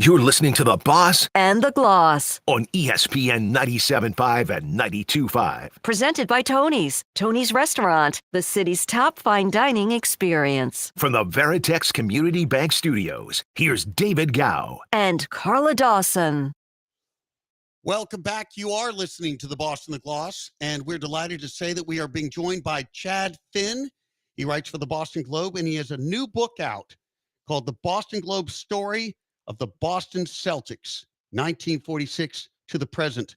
You're listening to The Boss and the Gloss. on ESPN 97.5 and 92.5. Presented by Tony's. Tony's Restaurant, the city's top fine dining experience. From the Veritex Community Bank Studios, here's David Gow. And Carla Dawson. Welcome back. You are listening to the Boston the Gloss, and we're delighted to say that we are being joined by Chad Finn. He writes for the Boston Globe, and he has a new book out called The Boston Globe Story of the Boston Celtics, 1946 to the present.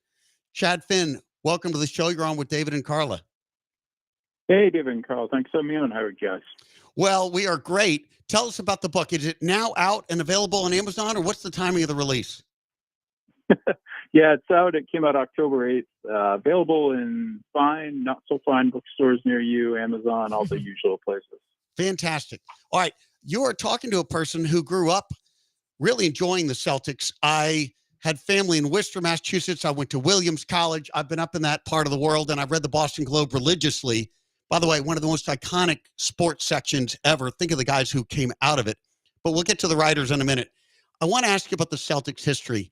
Chad Finn, welcome to the show. You're on with David and Carla. Hey, David and Carl. Thanks for having me on. How are you guys? Well, we are great. Tell us about the book. Is it now out and available on Amazon, or what's the timing of the release? Yeah, it's out. It came out October 8th. Available in fine, not so fine bookstores near you, Amazon, all the usual places. Fantastic. All right. You are talking to a person who grew up really enjoying the Celtics. I had family in Worcester, Massachusetts. I went to Williams College. I've been up in that part of the world, and I've read the Boston Globe religiously. By the way, one of the most iconic sports sections ever. Think of the guys who came out of it. But we'll get to the writers in a minute. I want to ask you about the Celtics history,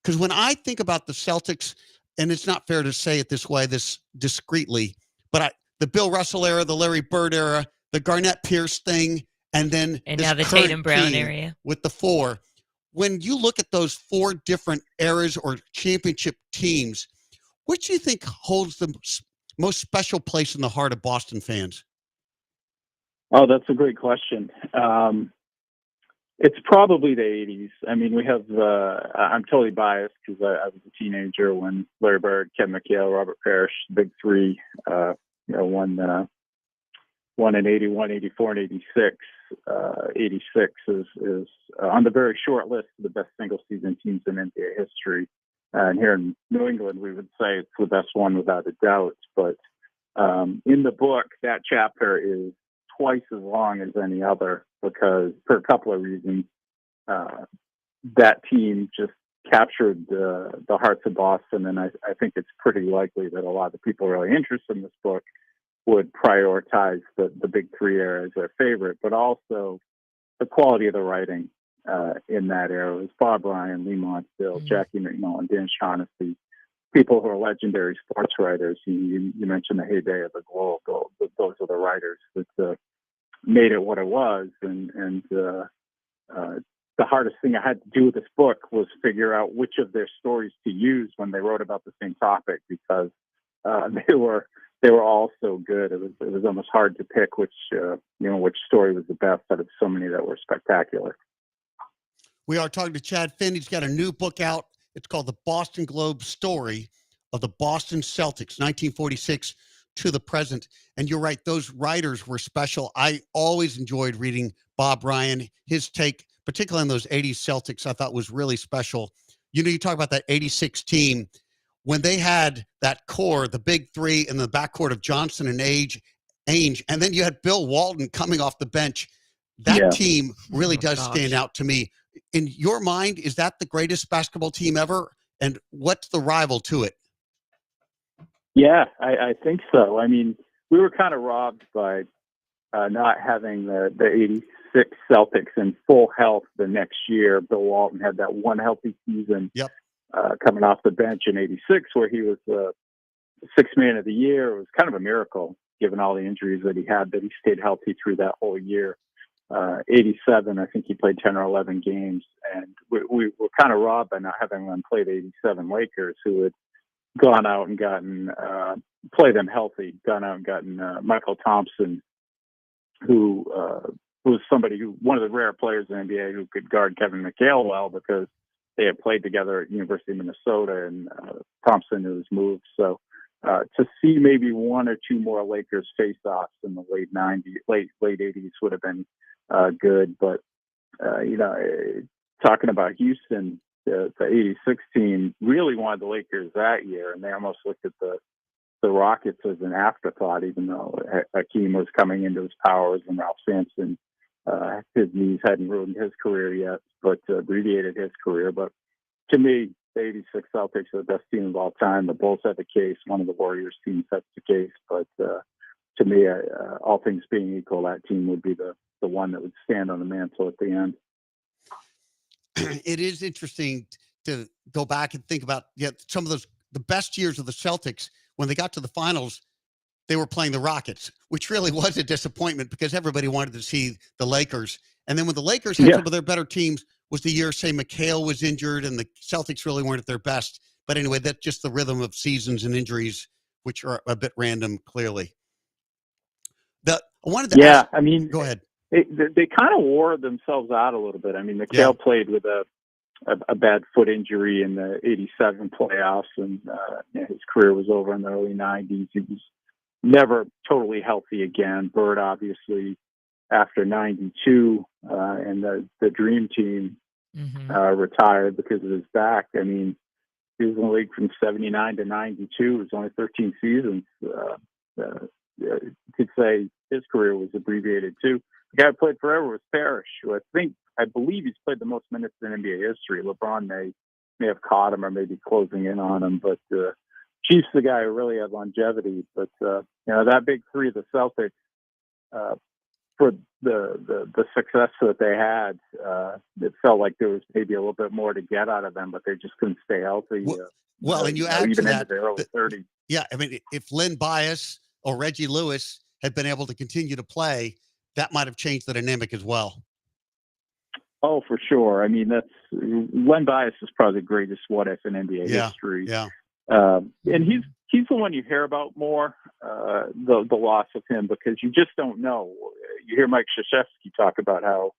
because when I think about the Celtics, and it's not fair to say it this way, this discreetly, but the Bill Russell era, the Larry Bird era, the Garnett Pierce thing, and then And this now the current Tatum Brown team area. with the four. When you look at those four different eras or championship teams, which do you think holds the most special place in the heart of Boston fans? Oh, that's a great question. It's probably the 80s. I mean, we have, I'm totally biased because I was a teenager when Larry Bird, Kevin McHale, Robert Parrish, the big three, won in 81, 84, and 86. 86 is on the very short list of the best single season teams in NBA history. And here in New England, we would say it's the best one without a doubt. But in the book, that chapter is twice as long as any other because, for a couple of reasons, that team just captured the hearts of Boston. And I think it's pretty likely that a lot of the people really interested in this book would prioritize the big three era as their favorite, but also the quality of the writing in that era. It was Bob Ryan, Lee Montville, Jackie McMullen, Dan Shaughnessy, people who are legendary sports writers. You mentioned the heyday of the Globe. Those are the writers that made it what it was. And the hardest thing I had to do with this book was figure out which of their stories to use when they wrote about the same topic, because they were all so good. It was almost hard to pick which story was the best out of so many that were spectacular. We are talking to Chad Finn. He's got a new book out. It's called The Boston Globe Story of the Boston Celtics, 1946 to the present. And you're right, those writers were special. I always enjoyed reading Bob Ryan. His take, particularly on those 80s Celtics, I thought was really special. You talk about that 86 team. When they had that core, the big three in the backcourt of Johnson and Ainge, and then you had Bill Walton coming off the bench, that team really does stand out to me. In your mind, is that the greatest basketball team ever? And what's the rival to it? Yeah, I think so. I mean, we were kind of robbed by not having the 86 Celtics in full health the next year. Bill Walton had that one healthy season. Yep. Coming off the bench in 86, where he was the sixth man of the year. It was kind of a miracle, given all the injuries that he had, that he stayed healthy through that whole year. 87, I think he played 10 or 11 games. And we were kind of robbed by not having them play the 87 Lakers, who had gone out and gotten, play them healthy, gone out and gotten Michael Thompson, who was one of the rare players in the NBA who could guard Kevin McHale well, because they had played together at University of Minnesota, and Thompson was moved. So to see maybe one or two more Lakers face-offs in the late 90s, late 80s would have been good. But talking about Houston, the 86 team really wanted the Lakers that year, and they almost looked at the Rockets as an afterthought, even though Hakeem was coming into his powers and Ralph Sampson, his knees hadn't ruined his career yet, but abbreviated his career. But to me, the 86 Celtics are the best team of all time. The Bulls had the case. One of the Warriors teams had the case. But to me, all things being equal, that team would be the one that would stand on the mantle at the end. it is interesting to go back and think about some of the best years of the Celtics when they got to the finals. They were playing the Rockets, which really was a disappointment because everybody wanted to see the Lakers. And then when the Lakers had Yeah. some of their better teams was the year, say, McHale was injured and the Celtics really weren't at their best. But anyway, that's just the rhythm of seasons and injuries, which are a bit random, clearly. I wanted to ask. I mean, Go ahead. they kind of wore themselves out a little bit. I mean, McHale Yeah. played with a bad foot injury in the '87 playoffs, and his career was over in the early '90s. He was never totally healthy again. Bird, obviously, after '92, and the Dream Team retired because of his back. I mean, he was in the league from '79 to '92. It was only 13 seasons. You could say his career was abbreviated too. The guy who played forever was Parrish, who I believe he's played the most minutes in NBA history. LeBron may have caught him or maybe closing in on him, but Chief's the guy who really had longevity. But that big three of the Celtics, for the success that they had, it felt like there was maybe a little bit more to get out of them, but they just couldn't stay healthy. Well, and you add to even that, into the early 30s. Yeah, I mean, if Len Bias or Reggie Lewis had been able to continue to play, that might have changed the dynamic as well. Oh, for sure. I mean, Len Bias is probably the greatest what if in NBA history. Yeah. And he's the one you hear about more, the loss of him, because you just don't know. You hear Mike Krzyzewski talk about how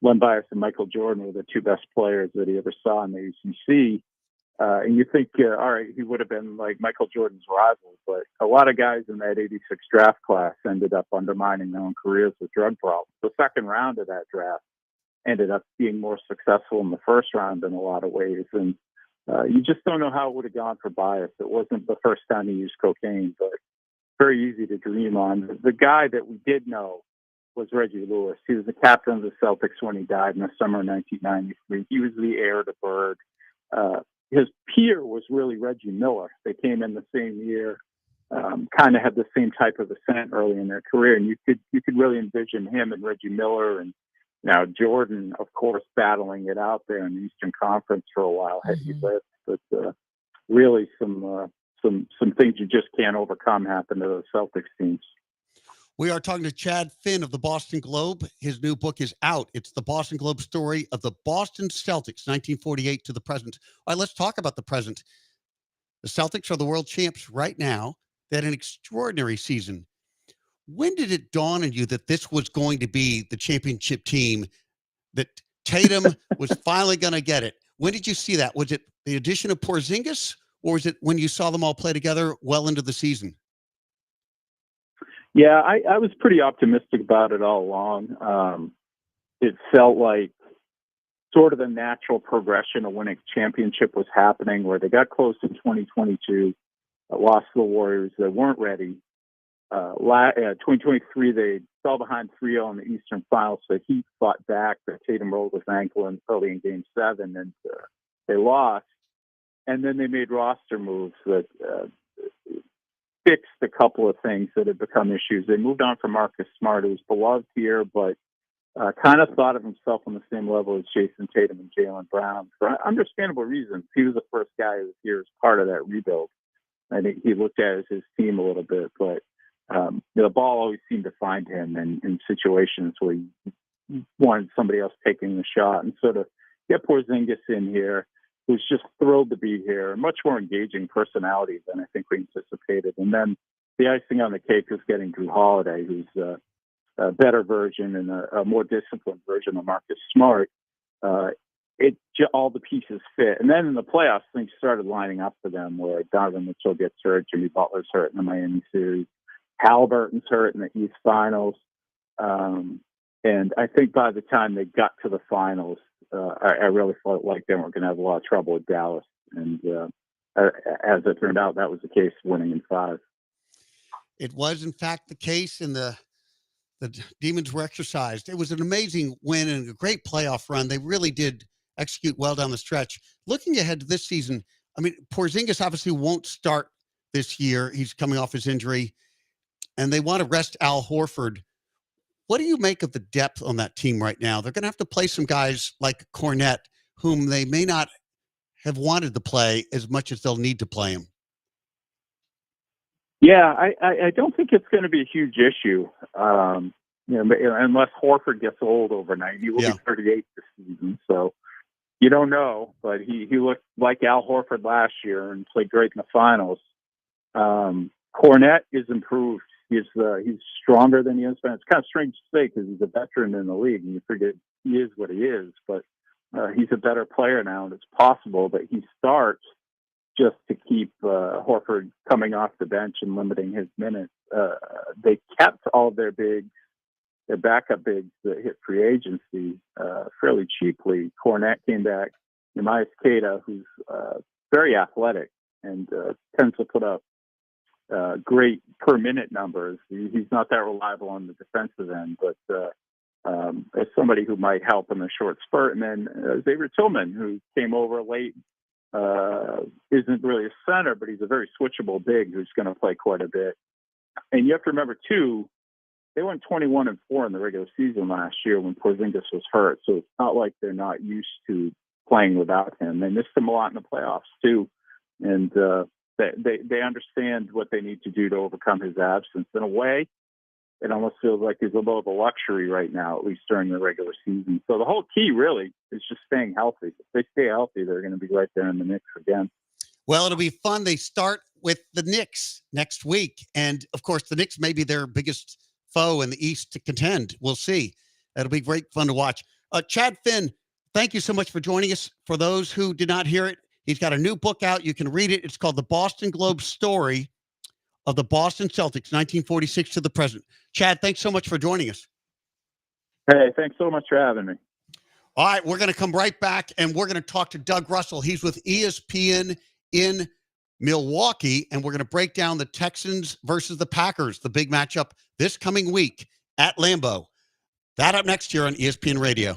Len Bias and Michael Jordan were the two best players that he ever saw in the ACC. And you think, all right, he would have been like Michael Jordan's rival, but a lot of guys in that '86 draft class ended up undermining their own careers with drug problems. The second round of that draft ended up being more successful in the first round in a lot of ways. And you just don't know how it would have gone for Bias. It wasn't the first time he used cocaine, but very easy to dream on. The guy that we did know was Reggie Lewis. He was the captain of the Celtics when he died in the summer of 1993. He was the heir to Bird. His peer was really Reggie Miller. They came in the same year, kind of had the same type of ascent early in their career, and you could really envision him and Reggie Miller, and now Jordan, of course, battling it out there in the Eastern Conference for a while had he lived. But really, some things you just can't overcome happen to those Celtics teams. We are talking to Chad Finn of the Boston Globe. His new book is out. It's the Boston Globe story of the Boston Celtics, 1948 to the present. All right, let's talk about the present. The Celtics are the world champs right now. They had an extraordinary season. When did it dawn on you that this was going to be the championship team, that Tatum was finally going to get it? When did you see that? Was it the addition of Porzingis, or was it when you saw them all play together well into the season? Yeah, I was pretty optimistic about it all along. It felt like sort of the natural progression of winning a championship was happening, where they got close in 2022, lost to the Warriors. They weren't ready. 2023, they fell behind 3-0 in the Eastern Finals. So the Heat fought back. Tatum rolled his ankle early in Game 7, and they lost. And then they made roster moves that fixed a couple of things that had become issues. They moved on from Marcus Smart, who was beloved here, but kind of thought of himself on the same level as Jason Tatum and Jaylen Brown for understandable reasons. He was the first guy who was here as part of that rebuild. I think he looked at it as his team a little bit, but the ball always seemed to find him in situations where he wanted somebody else taking the shot. And sort of get Porzingis in here, who's just thrilled to be here, a much more engaging personality than I think we anticipated. And then the icing on the cake is getting Drew Holiday, who's a better version and a more disciplined version of Marcus Smart. All the pieces fit. And then in the playoffs, things started lining up for them, where Donovan Mitchell gets hurt, Jimmy Butler's hurt in the Miami series, Halliburton's hurt in the East Finals. And I think by the time they got to the finals, I really felt like they weren't going to have a lot of trouble with Dallas. And as it turned out, that was the case, winning in 5. It was, in fact, the case, and the Demons were exercised. It was an amazing win and a great playoff run. They really did execute well down the stretch. Looking ahead to this season, I mean, Porzingis obviously won't start this year. He's coming off his injury, and they want to rest Al Horford. What do you make of the depth on that team right now? They're going to have to play some guys like Cornette, whom they may not have wanted to play as much as they'll need to play him. Yeah, I don't think it's going to be a huge issue. Unless Horford gets old overnight, he will be 38 this season. So you don't know, but he looked like Al Horford last year and played great in the finals. Kornet is improved. He's stronger than he has been. It's kind of strange to say because he's a veteran in the league, and you forget he is what he is. But he's a better player now, and it's possible that he starts just to keep Horford coming off the bench and limiting his minutes. They kept all of their backup bigs that hit free agency fairly cheaply. Kornet came back. Neemias Queta, who's very athletic and tends to put up great per minute numbers. He's not that reliable on the defensive end, but as somebody who might help in a short spurt. And then Xavier Tillman, who came over late, isn't really a center, but he's a very switchable big who's going to play quite a bit. And you have to remember, too, they went 21-4 in the regular season last year when Porzingis was hurt. So it's not like they're not used to playing without him. They missed him a lot in the playoffs, too. And they understand what they need to do to overcome his absence. In a way, it almost feels like he's a little of a luxury right now, at least during the regular season. So the whole key really is just staying healthy. If they stay healthy, they're going to be right there in the mix again. Well, it'll be fun. They start with the Knicks next week. And, of course, the Knicks may be their biggest foe in the East to contend. We'll see. It'll be great fun to watch. Chad Finn, thank you so much for joining us. For those who did not hear it, he's got a new book out. You can read it. It's called The Boston Globe Story of the Boston Celtics, 1946 to the present. Chad, thanks so much for joining us. Hey, thanks so much for having me. All right, we're going to come right back, and we're going to talk to Doug Russell. He's with ESPN in Milwaukee, and we're going to break down the Texans versus the Packers, the big matchup this coming week at Lambeau. That up next year on ESPN Radio.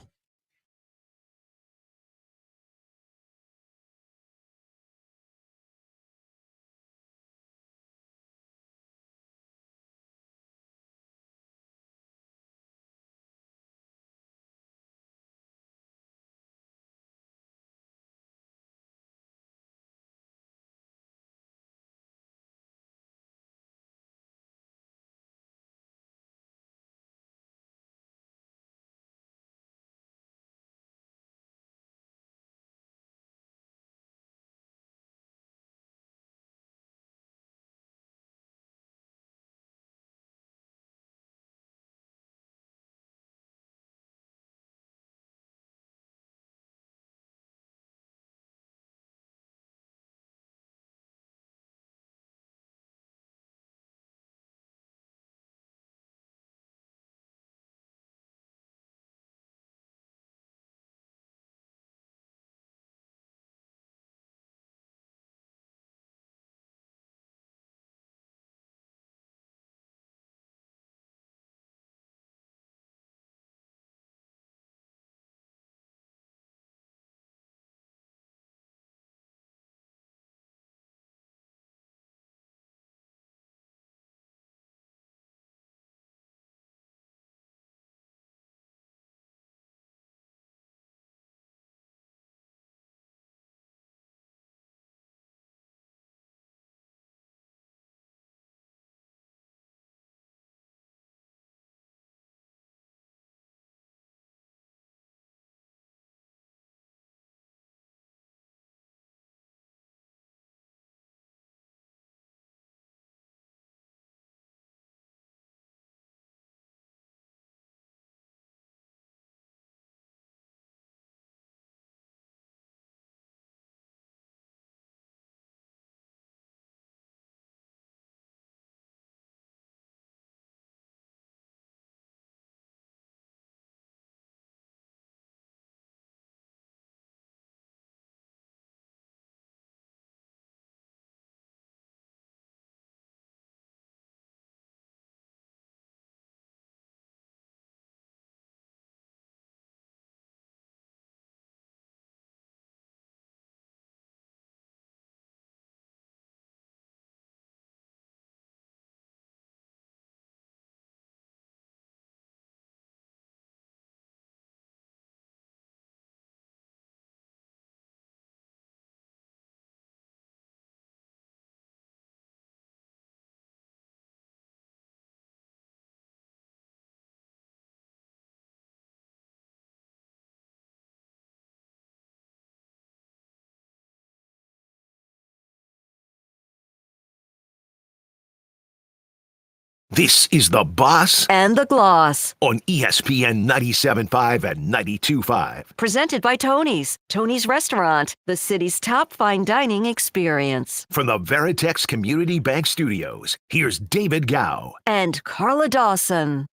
This is The Boss And the Gloss. on ESPN 97.5 and 92.5. Presented by Tony's. Tony's Restaurant, the city's top fine dining experience. From the Veritex Community Bank Studios, here's David Gow. And Carla Dawson.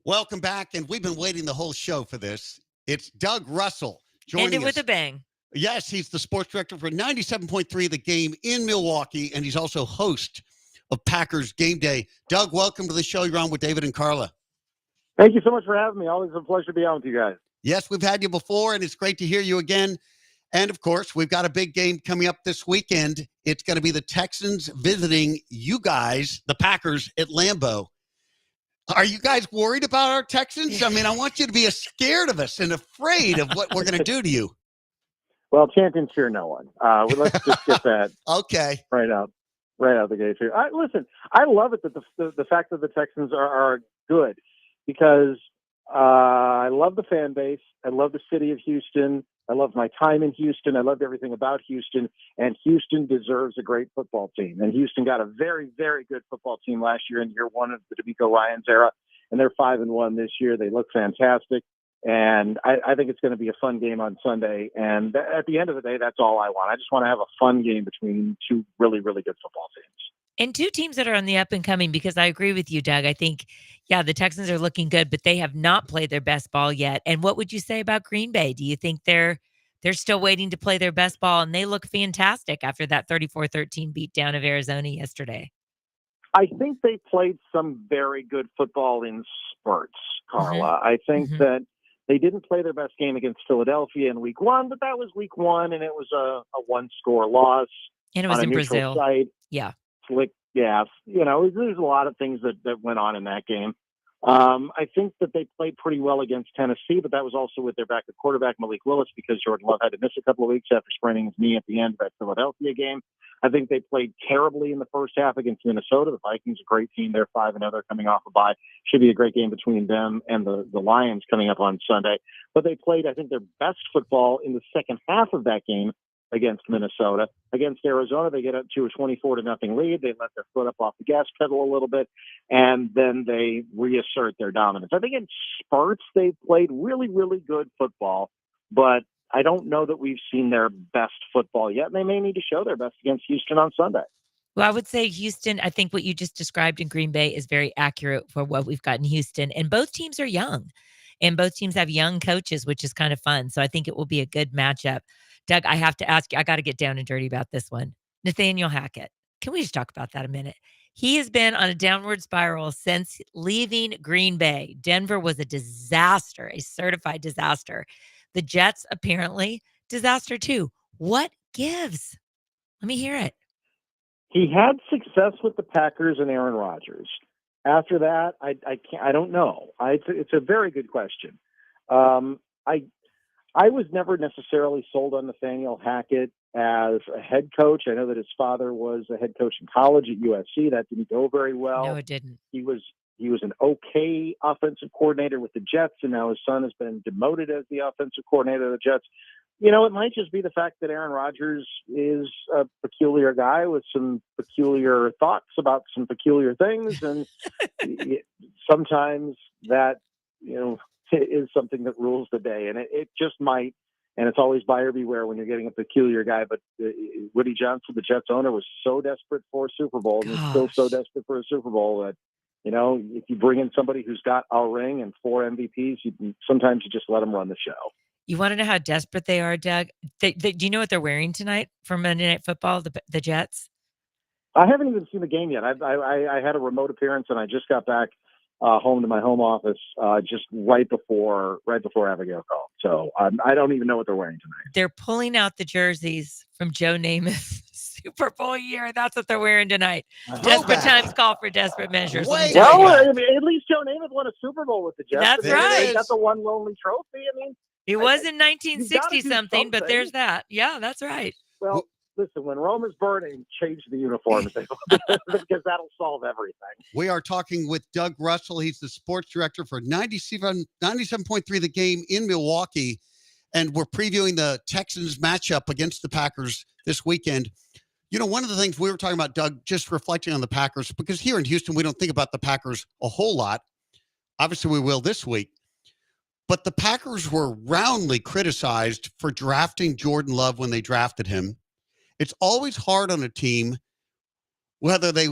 Welcome back, and we've been waiting the whole show for this. It's Doug Russell joining Ended us. with a bang. Yes, he's the sports director for 97.3 The Game in Milwaukee, and he's also host of Packers Game Day. Doug, welcome to the show. You're on with David and Carla. Thank you so much for having me. Always a pleasure to be on with you guys. Yes, we've had you before, and it's great to hear you again. And, of course, we've got a big game coming up this weekend. It's going to be the Texans visiting you guys, the Packers, at Lambeau. Are you guys worried about our Texans? I mean, I want you to be scared of us and afraid of what we're going to do to you. Well, champions fear no one. Let's just get that Okay. right out the gate here. Listen, I love it that the fact that the Texans are good because I love the fan base. I love the city of Houston. I love my time in Houston. I loved everything about Houston, and Houston deserves a great football team. And Houston got a very, very good football team last year in year one of the DeMeco Ryans era, and they're 5-1 this year. They look fantastic, and I think it's going to be a fun game on Sunday. And at the end of the day, that's all I want. I just want to have a fun game between two really, really good football teams. And two teams that are on the up and coming, because I agree with you, Doug. I think, yeah, the Texans are looking good, but they have not played their best ball yet. And what would you say about Green Bay? Do you think they're still waiting to play their best ball? And they look fantastic after that 34-13 beatdown of Arizona yesterday. I think they played some very good football in spurts, Carla. I think that they didn't play their best game against Philadelphia in week one, but that was week one, and it was a one-score loss. And it was on a in neutral Brazil. site. Yeah. Slick gas. There's a lot of things that went on in that game. I think that they played pretty well against Tennessee, but that was also with their backup quarterback, Malik Willis, because Jordan Love had to miss a couple of weeks after spraining his knee at the end of that Philadelphia game. I think they played terribly in the first half against Minnesota. The Vikings, a great team. They're 5-0. They're coming off a bye. Should be a great game between them and the Lions coming up on Sunday. But they played, I think, their best football in the second half of that game against Minnesota. Against Arizona, they get up to a 24-0 lead. They let their foot up off the gas pedal a little bit, and then they reassert their dominance. I think in spurts, they played really, really good football, but I don't know that we've seen their best football yet, and they may need to show their best against Houston on Sunday. Well, I would say Houston, I think what you just described in Green Bay is very accurate for what we've got in Houston. And both teams are young, and both teams have young coaches, which is kind of fun. So I think it will be a good matchup. Doug, I have to ask you, I got to get down and dirty about this one. Nathaniel Hackett. Can we just talk about that a minute? He has been on a downward spiral since leaving Green Bay. Denver was a disaster, a certified disaster. The Jets, apparently, disaster too. What gives? Let me hear it. He had success with the Packers and Aaron Rodgers. After that, I don't know. It's a very good question. I was never necessarily sold on Nathaniel Hackett as a head coach. I know that his father was a head coach in college at USC. That didn't go very well. No, it didn't. He was an okay offensive coordinator with the Jets, and now his son has been demoted as the offensive coordinator of the Jets. It might just be the fact that Aaron Rodgers is a peculiar guy with some peculiar thoughts about some peculiar things, and sometimes that, is something that rules the day, and it just might. And it's always buyer beware when you're getting a peculiar guy. But Woody Johnson, the Jets owner, was so desperate for a Super Bowl, and he's still so desperate for a Super Bowl that, if you bring in somebody who's got a ring and 4 MVPs, sometimes you just let them run the show. You want to know how desperate they are, Doug? Do you know what they're wearing tonight for Monday Night Football, the Jets? I haven't even seen the game yet. I had a remote appearance, and I just got back home to my home office just right before Abigail called. So I don't even know what they're wearing tonight. They're pulling out the jerseys from Joe Namath's Super Bowl year. That's what they're wearing tonight. Desperate times call for desperate measures. Wait, well, I mean, at least Joe Namath won a Super Bowl with the Jets. That's right. They got the one lonely trophy. I mean, it was in 1960 something, something, but there's that. Yeah, that's right. Well, listen, when Rome is burning, change the uniforms because that'll solve everything. We are talking with Doug Russell. He's the sports director for 97.3 The Game in Milwaukee, and we're previewing the Texans matchup against the Packers this weekend. You know, one of the things we were talking about, Doug, just reflecting on the Packers, because here in Houston, we don't think about the Packers a whole lot. Obviously, we will this week. But the Packers were roundly criticized for drafting Jordan Love when they drafted him. It's always hard on a team whether they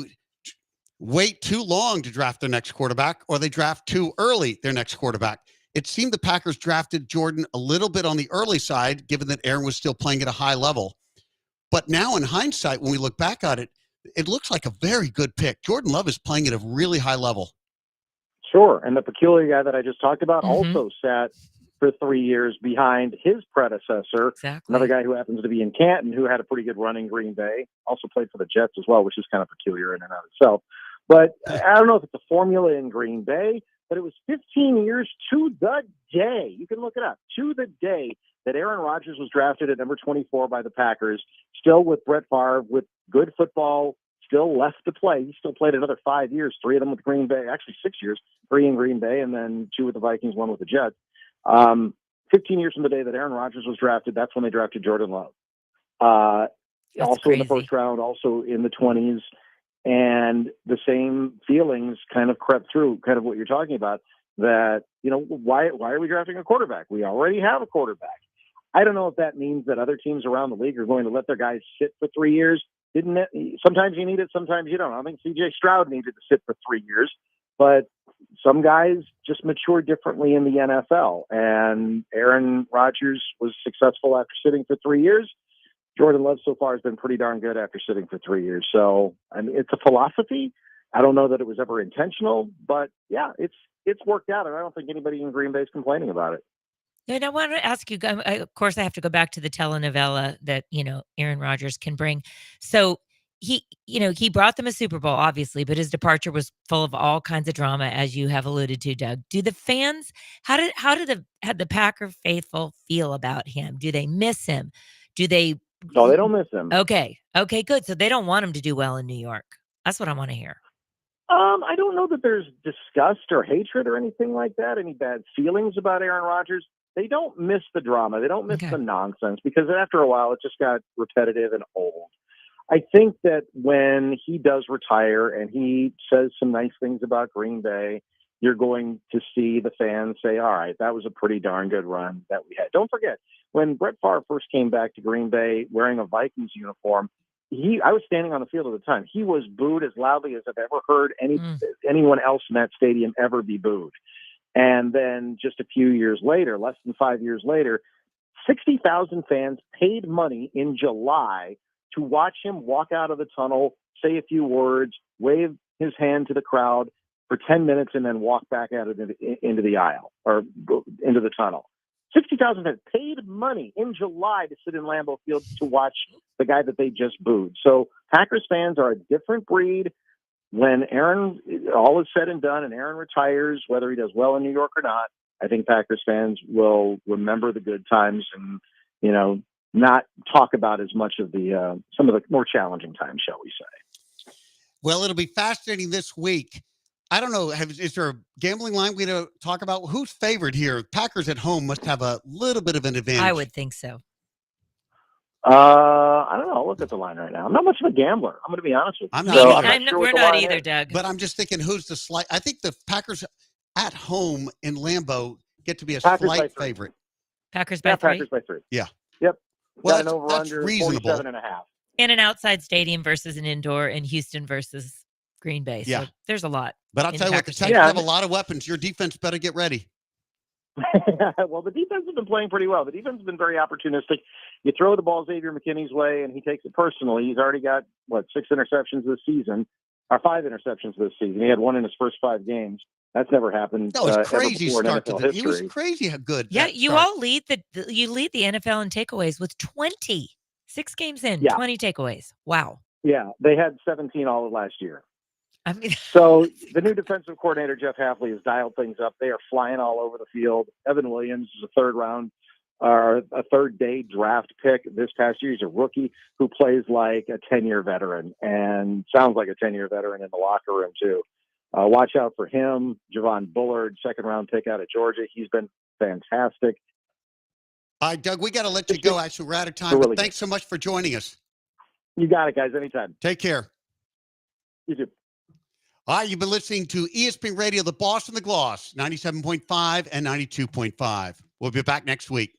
wait too long to draft their next quarterback or they draft too early their next quarterback. It seemed the Packers drafted Jordan a little bit on the early side, given that Aaron was still playing at a high level. But now in hindsight, when we look back at it, it looks like a very good pick. Jordan Love is playing at a really high level. Sure. And the peculiar guy that I just talked about Mhm. also sat for 3 years behind his predecessor, Exactly. another guy who happens to be in Canton, who had a pretty good run in Green Bay, also played for the Jets as well, which is kind of peculiar in and of itself. But I don't know if it's a formula in Green Bay, but it was 15 years to the day. You can look it up, to the day that Aaron Rodgers was drafted at number 24 by the Packers, still with Brett Favre, with good football, still left to play. He still played another 5 years, 3 of them with Green Bay, actually 6 years, 3 in Green Bay, and then 2 with the Vikings, 1 with the Jets. 15 years from the day that Aaron Rodgers was drafted, that's when they drafted Jordan Love. Also in the crazy. first round, also in the 20s. And the same feelings kind of crept through, kind of what you're talking about, that, you know, why are we drafting a quarterback? We already have a quarterback. I don't know if that means that other teams around the league are going to let their guys sit for 3 years. Sometimes you need it, sometimes you don't. I think C.J. Stroud needed to sit for 3 years, but some guys just mature differently in the NFL. And Aaron Rodgers was successful after sitting for 3 years. Jordan Love so far has been pretty darn good after sitting for 3 years. So, I mean, it's a philosophy. I don't know that it was ever intentional, but yeah, it's worked out, and I don't think anybody in Green Bay is complaining about it. And I want to ask you, of course, I have to go back to the telenovela that, Aaron Rodgers can bring. So he brought them a Super Bowl, obviously, but his departure was full of all kinds of drama, as you have alluded to, Doug. Do the fans, had the Packer faithful feel about him? Do they miss him? Do they? No, they don't miss him. Okay. Okay, good. So they don't want him to do well in New York. That's what I want to hear. I don't know that there's disgust or hatred or anything like that, any bad feelings about Aaron Rodgers. They don't miss the drama. They don't miss Okay. the nonsense, because after a while it just got repetitive and old. I think that when he does retire and he says some nice things about Green Bay, you're going to see the fans say, all right, that was a pretty darn good run that we had. Don't forget, when Brett Favre first came back to Green Bay wearing a Vikings uniform, I was standing on the field at the time. He was booed as loudly as I've ever heard anyone else in that stadium ever be booed. And then just a few years later, less than 5 years later, 60,000 fans paid money in July to watch him walk out of the tunnel, say a few words, wave his hand to the crowd for 10 minutes, and then walk back out into the aisle or into the tunnel. 60,000 fans paid money in July to sit in Lambeau Field to watch the guy that they just booed. So Packers fans are a different breed. When Aaron, all is said and done, and Aaron retires, whether he does well in New York or not, I think Packers fans will remember the good times and, not talk about as much of the some of the more challenging times, shall we say. Well, it'll be fascinating this week. I don't know. Is there a gambling line we to talk about? Who's favored here? Packers at home must have a little bit of an advantage. I would think so. I don't know. I'll look at the line right now. I'm not much of a gambler. I'm going to be honest with you. I'm not So either. sure We're what the not line either, is. Doug. But I'm just thinking, who's the slight? I think the Packers at home in Lambeau get to be a Packers by slight 3. favorite. Packers by Yeah, 3 Packers by 3. Yeah. Yep. Well, Got an that's over-under reasonable. 47.5. in an outside stadium versus an indoor in Houston versus Green Bay. So Yeah. there's a lot. But I'll in tell you what, the Packers Texans Yeah. have a lot of weapons. Your defense better get ready. Well, the defense has been playing pretty well. The defense has been very opportunistic. You throw the ball Xavier McKinney's way, and he takes it personally. He's already got, 6 interceptions this season, or 5 interceptions this season. He had 1 in his first 5 games. That's never happened. No, it's ever crazy before in start to NFL the. He was history. crazy how good. Yeah, that you start. all lead you lead the NFL in takeaways with 20. 6 games in, Yeah. 20 takeaways. Wow. Yeah, they had 17 all of last year. I mean, So the new defensive coordinator, Jeff Hafley, has dialed things up. They are flying all over the field. Evan Williams is a third-day draft pick this past year. He's a rookie who plays like a 10-year veteran and sounds like a 10-year veteran in the locker room, too. Watch out for him. Javon Bullard, second-round pick out of Georgia. He's been fantastic. All right, Doug, we got to let you go. Actually, we're out of time. We're But really thanks so much for joining us. You got it, guys. Anytime. Take care. You too. All right, you've been listening to ESPN Radio, the Boss and the Gloss, 97.5 and 92.5. We'll be back next week.